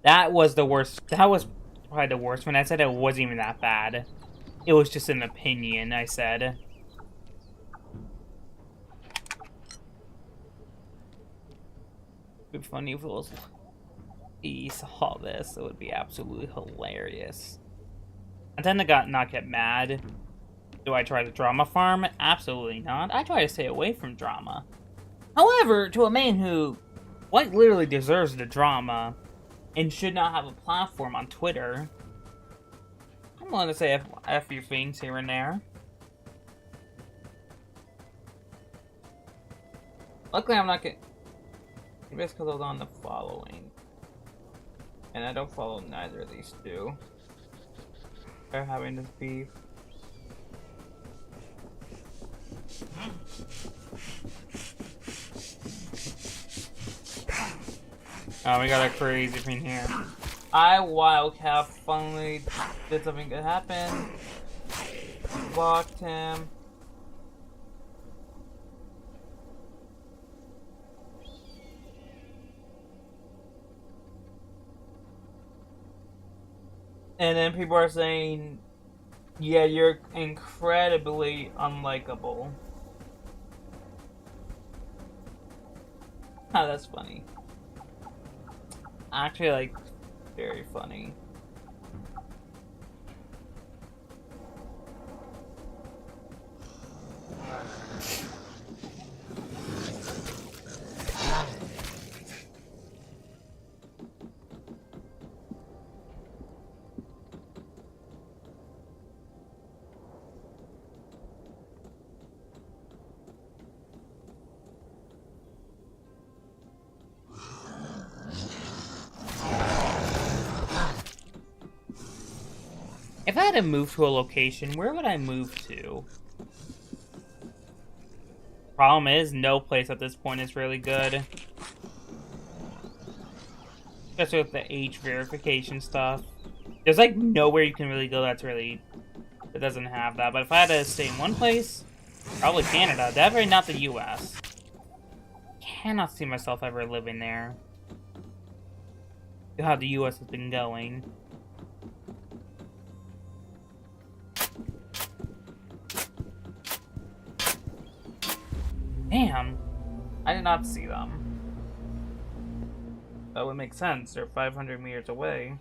That was the worst. That was probably the worst when I said it wasn't even that bad. It was just an opinion, I said. It'd be funny if it was he saw this. It would be absolutely hilarious. I tend to not get mad. Do I try to drama farm? Absolutely not. I try to stay away from drama. However, to a man who quite literally deserves the drama and should not have a platform on Twitter, I'm willing to say a few things here and there. Luckily, I'm not getting... Maybe it's because I was on the following. And I don't follow neither of these two. They're having this beef. Oh, we got a crazy thing here. Wildcat finally did something good happen. Blocked him. And then people are saying, yeah, you're incredibly unlikable. Oh, that's funny. Actually, like, very funny. If I had to move to a location, where would I move to? Problem is, no place at this point is really good. Especially with the age verification stuff. There's like nowhere you can really go that doesn't have that. But if I had to stay in one place, probably Canada. Definitely not the US. Cannot see myself ever living there. How the US has been going. Damn, I did not see them. That would make sense. They're 500 meters away.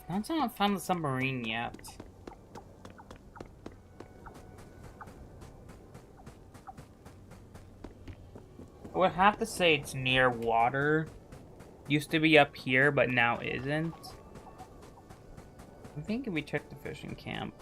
I've not found the submarine yet. I would have to say it's near water. Used to be up here, but now isn't. I think we checked the fishing camp.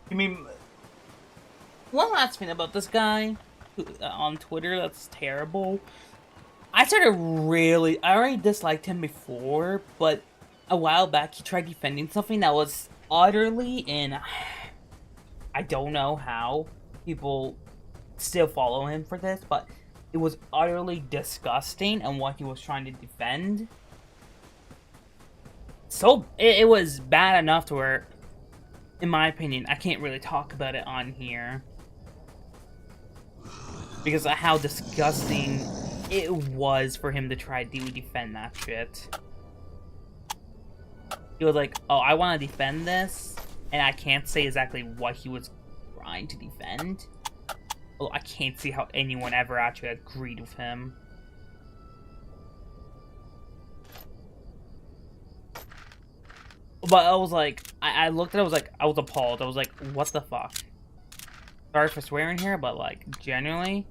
I mean, one last thing about this guy on Twitter that's terrible. I already disliked him before, but a while back he tried defending something that was utterly, and I don't know how, people still follow him for this, but it was utterly disgusting and what he was trying to defend. So it was bad enough to where, in my opinion, I can't really talk about it on here because of how disgusting it was for him to try to defend that shit. He was like, oh, I want to defend this, and I can't say exactly what he was trying to defend. Well, I can't see how anyone ever actually agreed with him. But I was like, I looked at it, I was appalled. I was like, what the fuck? Sorry for swearing here, but like, genuinely,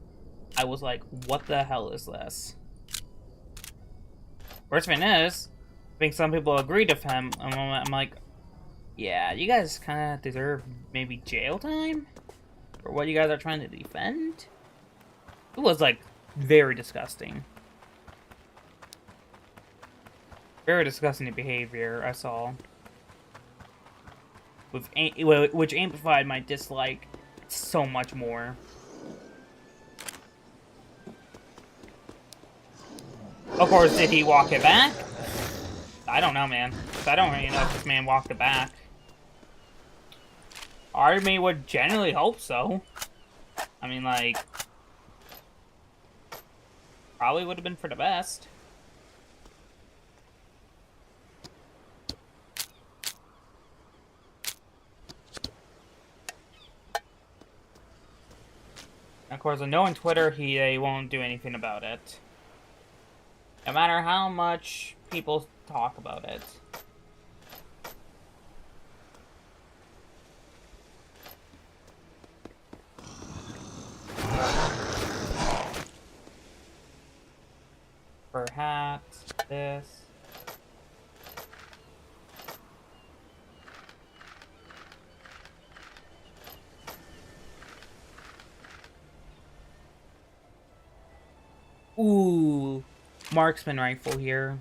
I was like, what the hell is this? Worst thing is, I think some people agreed with him. I'm like, yeah, you guys kind of deserve maybe jail time for what you guys are trying to defend. It was like very disgusting. Very disgusting behavior I saw. Which amplified my dislike so much more. Of course, did he walk it back? I don't know, man. I don't really know if this man walked it back. Army would generally hope so. I mean, like, probably would have been for the best. Of course, I know on Twitter they won't do anything about it. No matter how much people talk about it. Perhaps this. Ooh, marksman rifle here.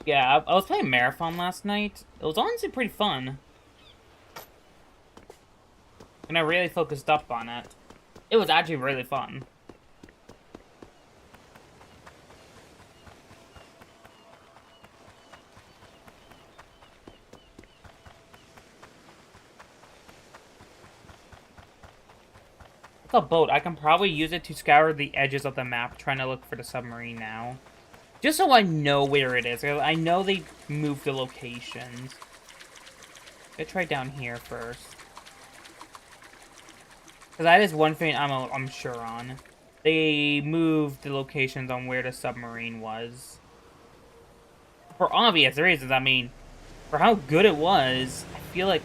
Yeah, I was playing Marathon last night. It was honestly pretty fun. And I really focused up on it. It was actually really fun. It's a boat. I can probably use it to scour the edges of the map, trying to look for the submarine now. Just so I know where it is. I know they moved the locations. Let's try down here first. Because that is one thing I'm sure on. They moved the locations on where the submarine was. For obvious reasons, I mean, for how good it was, I feel like...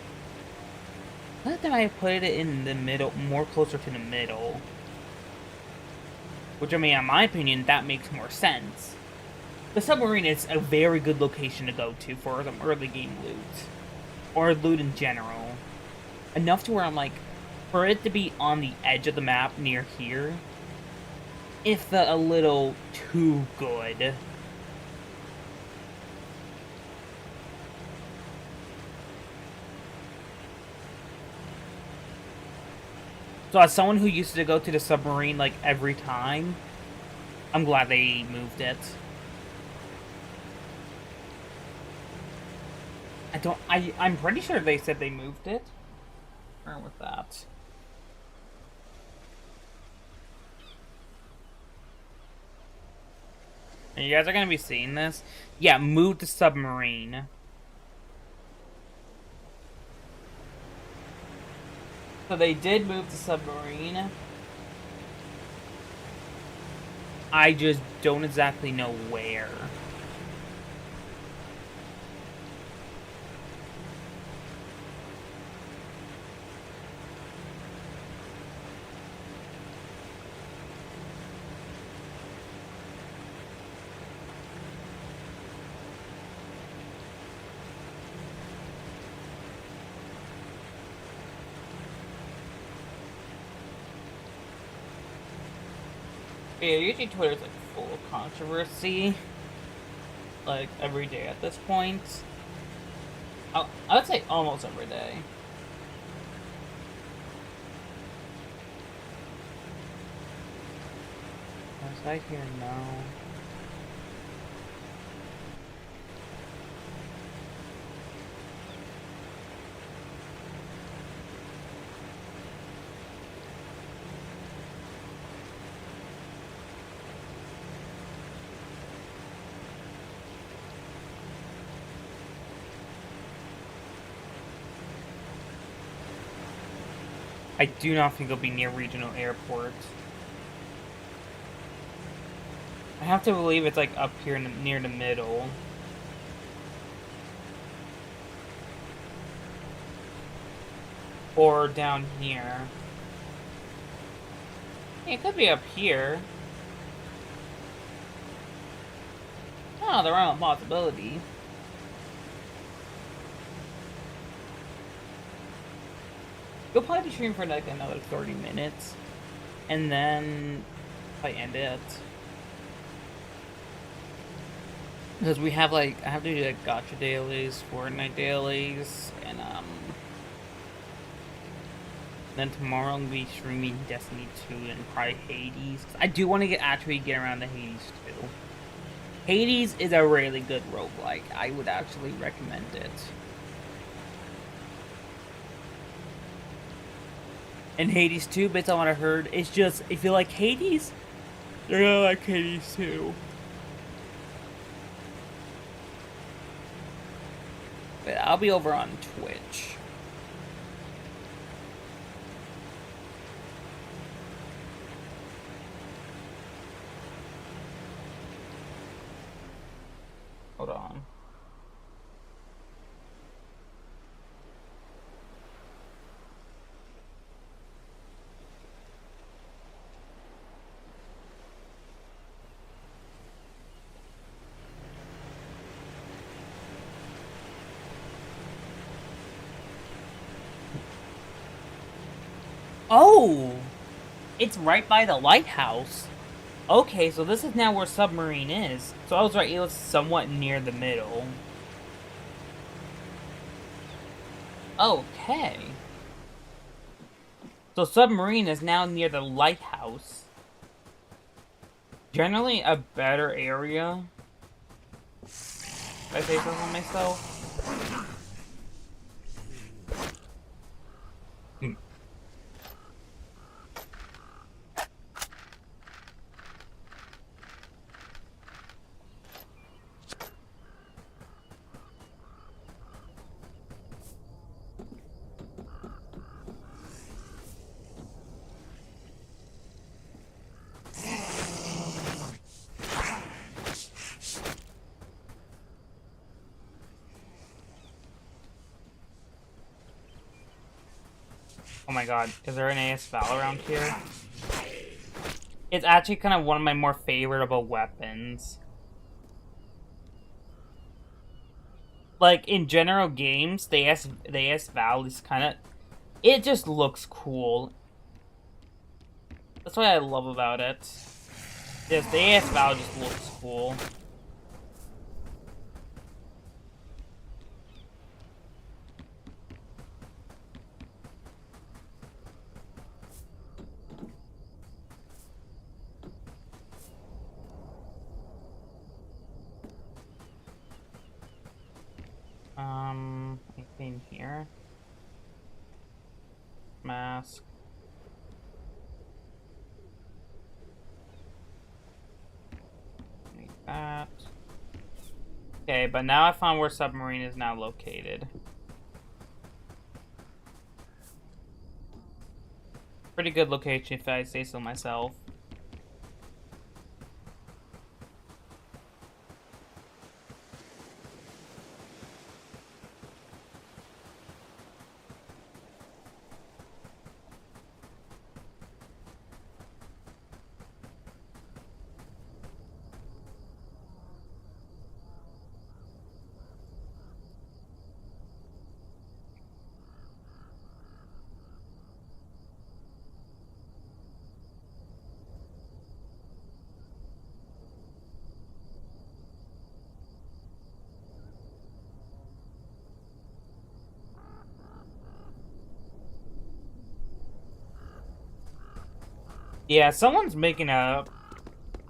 Let them I put it in the middle, more closer to the middle. Which, I mean, in my opinion, that makes more sense. The submarine is a very good location to go to for some early game loot. Or loot in general. Enough to where I'm like, for it to be on the edge of the map near here, it's a little too good. So as someone who used to go to the submarine like every time, I'm glad they moved it. I'm pretty sure they said they moved it. Where with that? And you guys are gonna be seeing this? Yeah, move the submarine. So they did move the submarine. I just don't exactly know where. Yeah, usually Twitter's like full of controversy, like every day at this point. I'd say almost every day. Was I here? No. I do not think it'll be near regional airport. I have to believe it's like up here near the middle. Or down here. It could be up here. Oh, the realm of possibility. We'll probably be streaming for like another 30 minutes. And then I end it. Because we have like, I have to do like gacha dailies, Fortnite dailies, and then tomorrow I'm gonna be streaming Destiny 2 and probably Hades. I do want to actually get around to Hades 2. Hades is a really good roguelike. I would actually recommend it. And Hades 2, based on what I heard, it's just, if you like Hades, you're gonna like Hades 2. But I'll be over on Twitch. Hold on. Oh! It's right by the lighthouse. Okay, so this is now where Submarine is. So I was right, it was somewhat near the middle. Okay. So Submarine is now near the lighthouse. Generally a better area. If I say so myself. Oh my god, is there an AS Val around here? It's actually kind of one of my more favorable weapons. Like, in general games, the AS Val is kind of... It just looks cool. That's what I love about it. Yes, the AS Val just looks cool. Anything here? Mask. Like that. Okay, but now I found where Submarine is now located. Pretty good location if I say so myself. Yeah, someone's making a...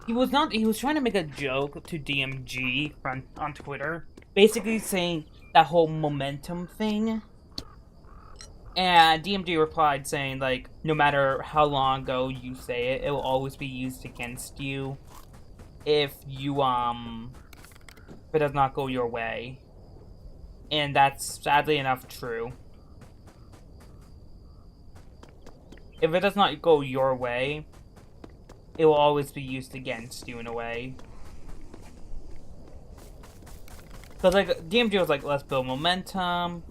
He was trying to make a joke to DMG on Twitter. Basically saying that whole momentum thing. And DMG replied saying, like, no matter how long ago you say it, it will always be used against you if if it does not go your way. And that's sadly enough true. If it does not go your way, it will always be used against you in a way. Because, like, DMG was like, let's build momentum.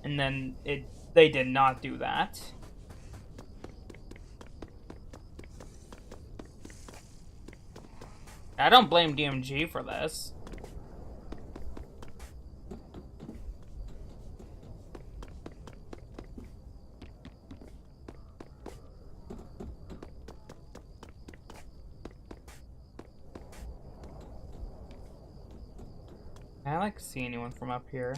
And then they did not do that. I don't blame DMG for this. I like to see anyone from up here.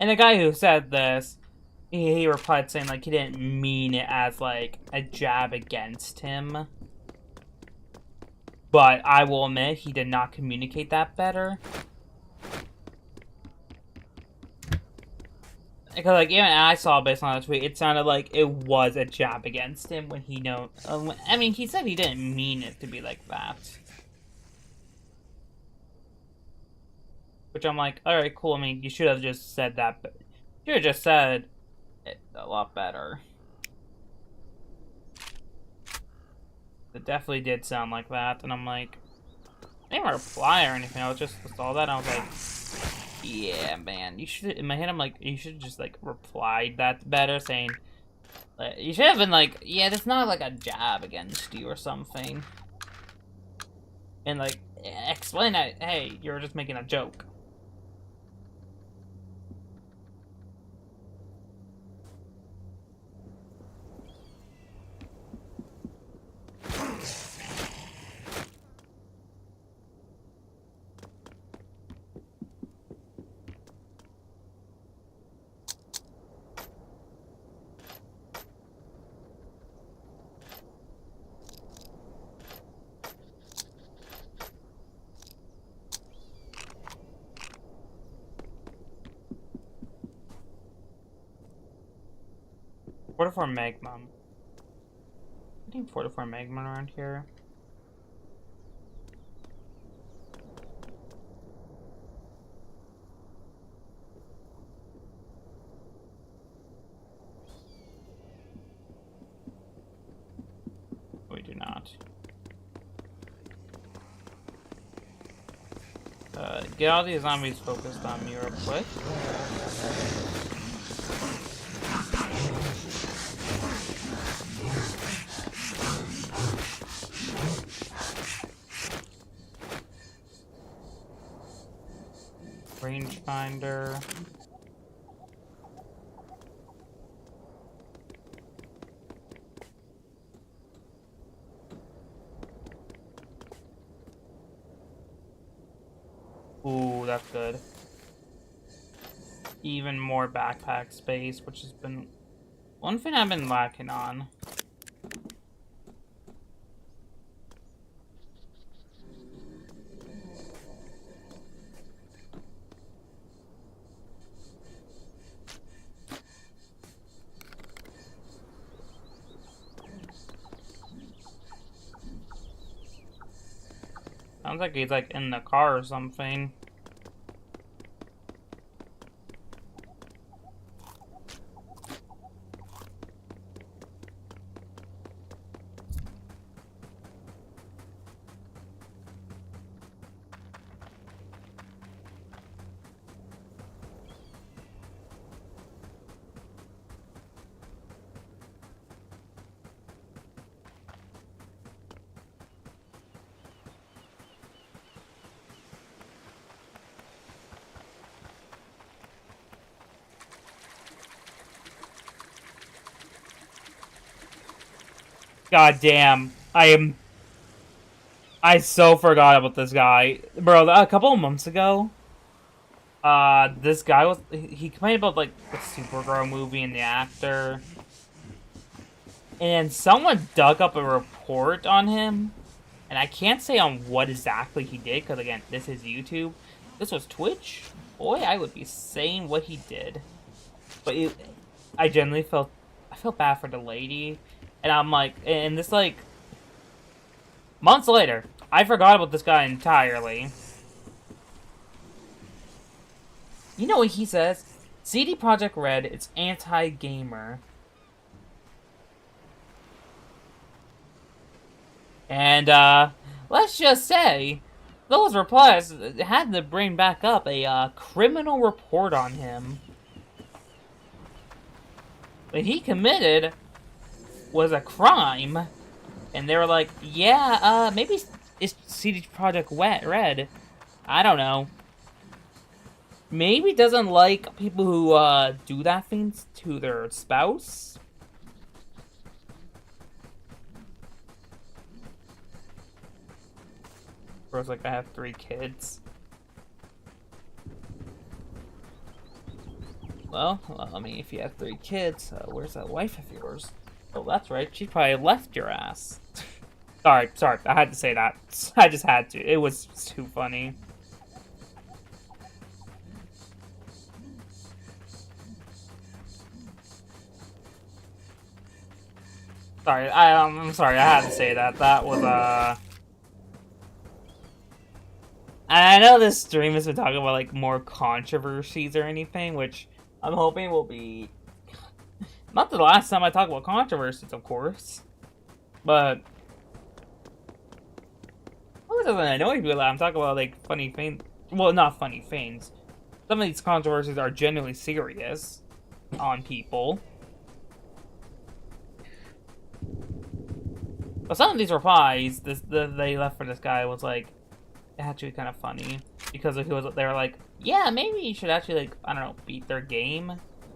And the guy who said this, he replied saying, like, he didn't mean it as, like, a jab against him. But I will admit, he did not communicate that better. Because, like, even I saw based on the tweet, it sounded like it was a jab against him when he know. I mean, he said he didn't mean it to be like that. Which I'm like, alright, cool. I mean, you should have just said that. But you should have just said it a lot better. It definitely did sound like that. And I'm like, I didn't reply or anything. I was just saw that and I was like, yeah, man. You should. In my head, I'm like, you should just like replied that better, saying, you should have been like, yeah, that's not like a jab against you or something. And like, explain that, hey, you're just making a joke. Fortify Magma. I think Fortify Magma around here. We do not. Get all these zombies focused on me real quick. Rangefinder. Ooh, that's good. Even more backpack space, which has been one thing I've been lacking on. Sounds like he's like in the car or something. God damn. I so forgot about this guy. Bro, a couple of months ago, this guy he complained about, like, the Supergirl movie and the actor. And someone dug up a report on him. And I can't say on what exactly he did, because, again, this is YouTube. This was Twitch. Boy, I would be saying what he did. But I genuinely I felt bad for the lady. And I'm like, and this, like, months later, I forgot about this guy entirely. You know what he says? CD Projekt Red, it's anti-gamer. And, let's just say, those replies had to bring back up a, criminal report on him. What he committed was a crime. And they were like, yeah, maybe it's CD Projekt Red. I don't know. Maybe doesn't like people who, do that things to their spouse. Bro's like, I have 3 kids. Well, I mean, if you have 3 kids, where's that wife of yours? Oh, that's right, she probably left your ass. Sorry, I had to say that. I just had to. It was too funny. Sorry, I'm sorry, I had to say that. That was, I know this stream has been talking about, like, more controversies or anything, which I'm hoping will be... Not the last time I talk about controversies, of course. But... It doesn't annoy me a lot. I'm talking about, like, funny things. Well, not funny things. Some of these controversies are genuinely serious on people. But some of these replies they left for this guy was, like, actually kind of funny. Because they were like, yeah, maybe you should actually, like, I don't know, beat their game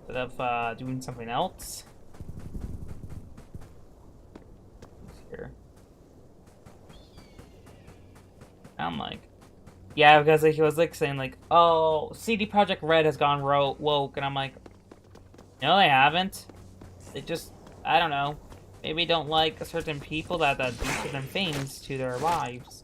instead of doing something else. Here. I'm like, yeah, because he was like saying like, oh, CD Projekt Red has gone woke, and I'm like, no, they haven't. They just, I don't know, maybe don't like certain people that do certain things to their lives.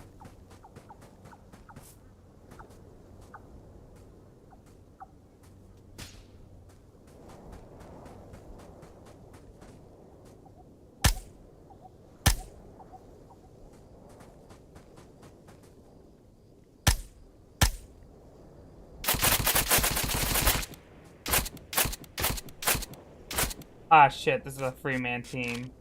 Ah, shit, this is a 3-man team.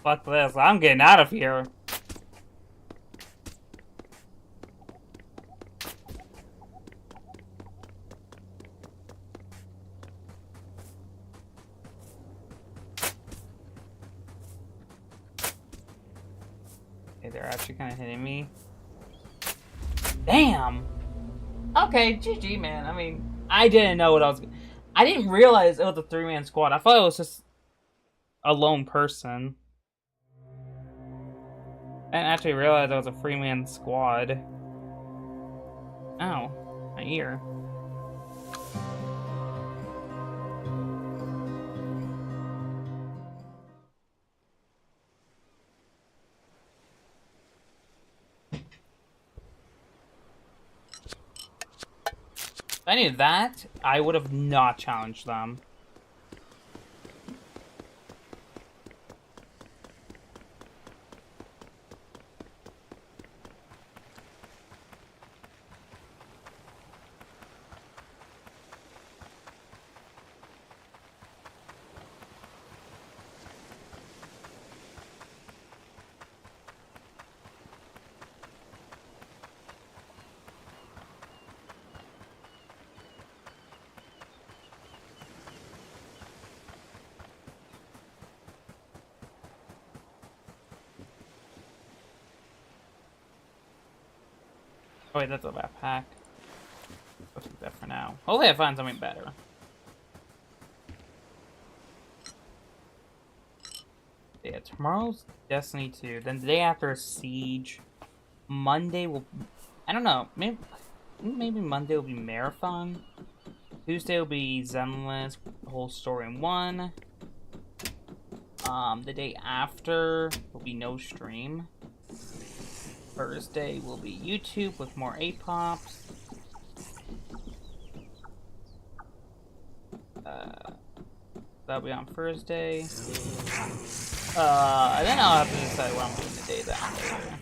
Fuck this, I'm getting out of here. Okay, they're actually kind of hitting me. Damn! Okay, GG, man. I mean, I didn't know what I didn't realize it was a 3-man squad. I thought it was just a lone person. I didn't actually realize it was a 3-man squad. Ow, my ear. If I knew that, I would have not challenged them. Oh wait, that's a backpack. I'll keep that for now. Hopefully I find something better. Yeah, tomorrow's Destiny 2. Then the day after is Siege. Monday will... I don't know. Maybe Monday will be Marathon. Tuesday will be Zenless, the whole story in one. The day after will be no stream. Thursday will be YouTube with more A-Pops. That'll be on Thursday. And then I'll have to decide what I'm doing the day after.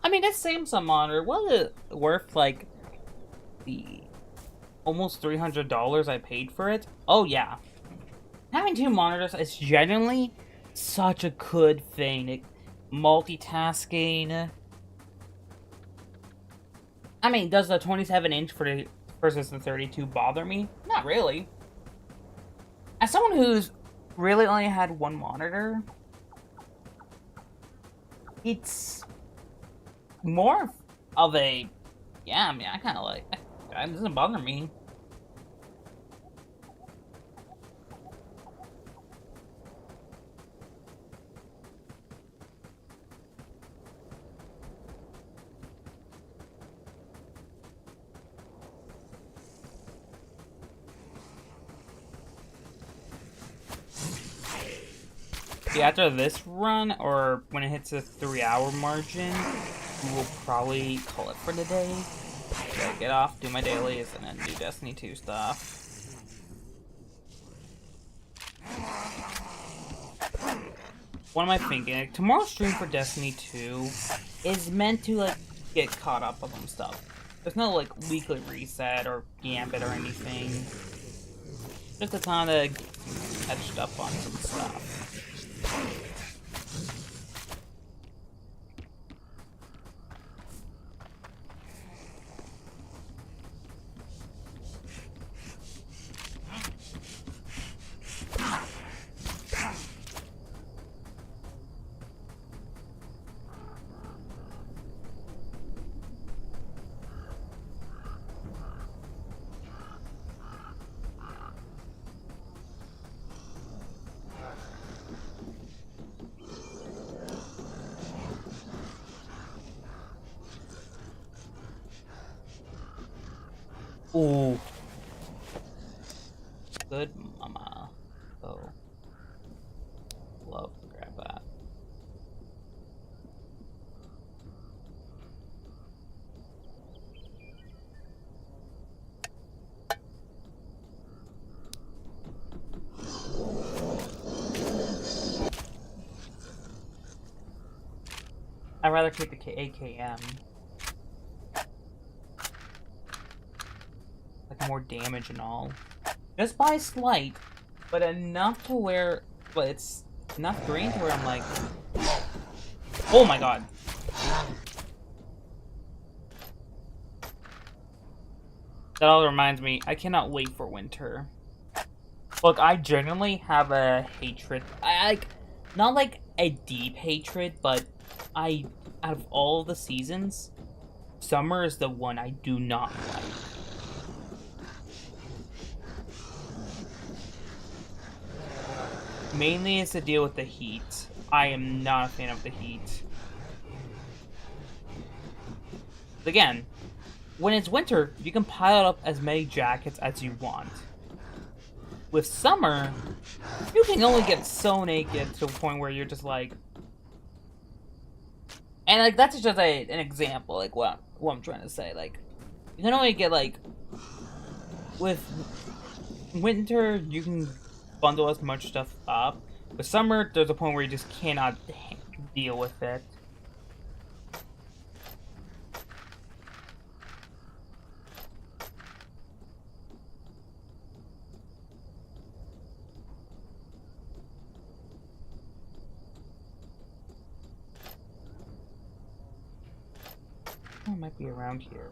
I mean, this Samsung monitor, was it worth, like, the almost $300 I paid for it? Oh, yeah. Having two monitors is genuinely such a good thing. Multitasking. I mean, does the 27-inch versus the 32 bother me? Not really. As someone who's really only had one monitor, it's more of a, yeah, I mean, I kind of like, it doesn't bother me. Yeah, after this run, or when it hits a 3-hour margin, we'll probably call it for the day. So get off, do my dailies, and then do Destiny 2 stuff. What am I thinking? Like, tomorrow's stream for Destiny 2 is meant to, like, get caught up on some stuff. There's no, like, weekly reset or gambit or anything. Just a ton of catch up on some stuff. Ooh. Good mama. Oh. Love to grab that. I'd rather keep the AKM. More damage and all. Just by slight, but enough to where, but it's enough green to where I'm like, oh my god. That all reminds me, I cannot wait for winter. Look, I genuinely have a hatred. I like, not like a deep hatred, but out of all the seasons, summer is the one I do not like. Mainly it's to deal with the heat. I am not a fan of the heat. But again, when it's winter, you can pile up as many jackets as you want. With summer, you can only get so naked to a point where you're just like... And like that's just an example, like what I'm trying to say. Like, You can only get, like, with winter, you can bundle as much stuff up. With summer, there's a point where you just cannot deal with it. Oh, it might be around here.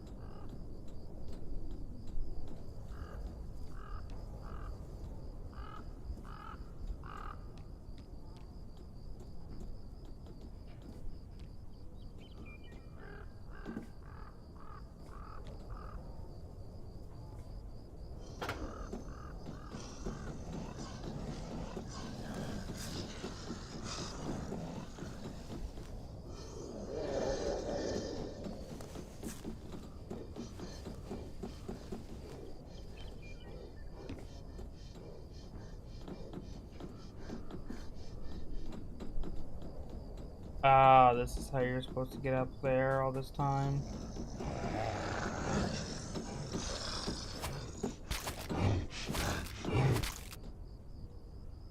Ah, this is how you're supposed to get up there all this time.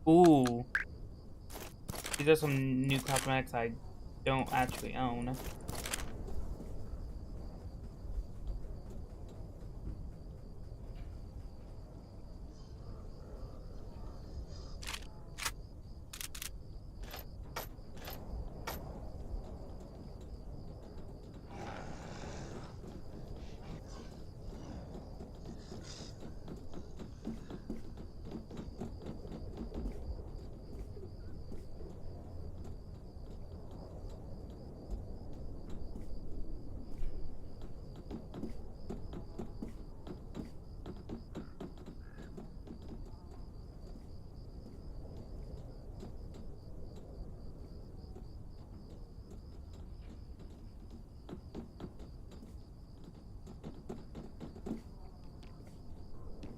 Ooh. These are some new cosmetics I don't actually own.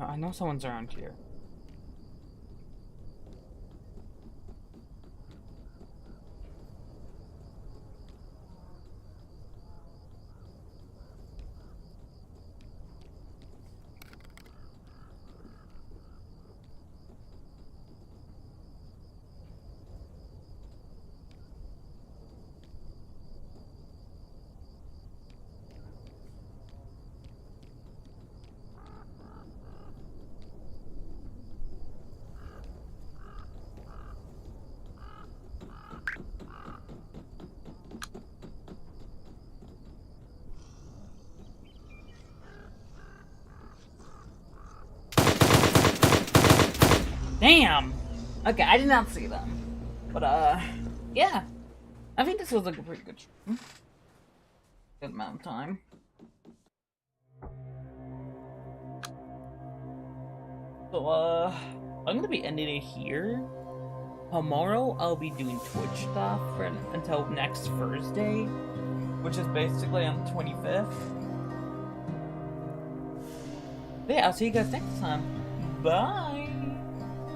I know someone's around here. Damn! Okay, I did not see them. But, yeah. I think this was like a pretty good stream. Good amount of time. So, I'm gonna be ending it here. Tomorrow, I'll be doing Twitch stuff until next Thursday, which is basically on the 25th. But yeah, I'll see you guys next time. Bye!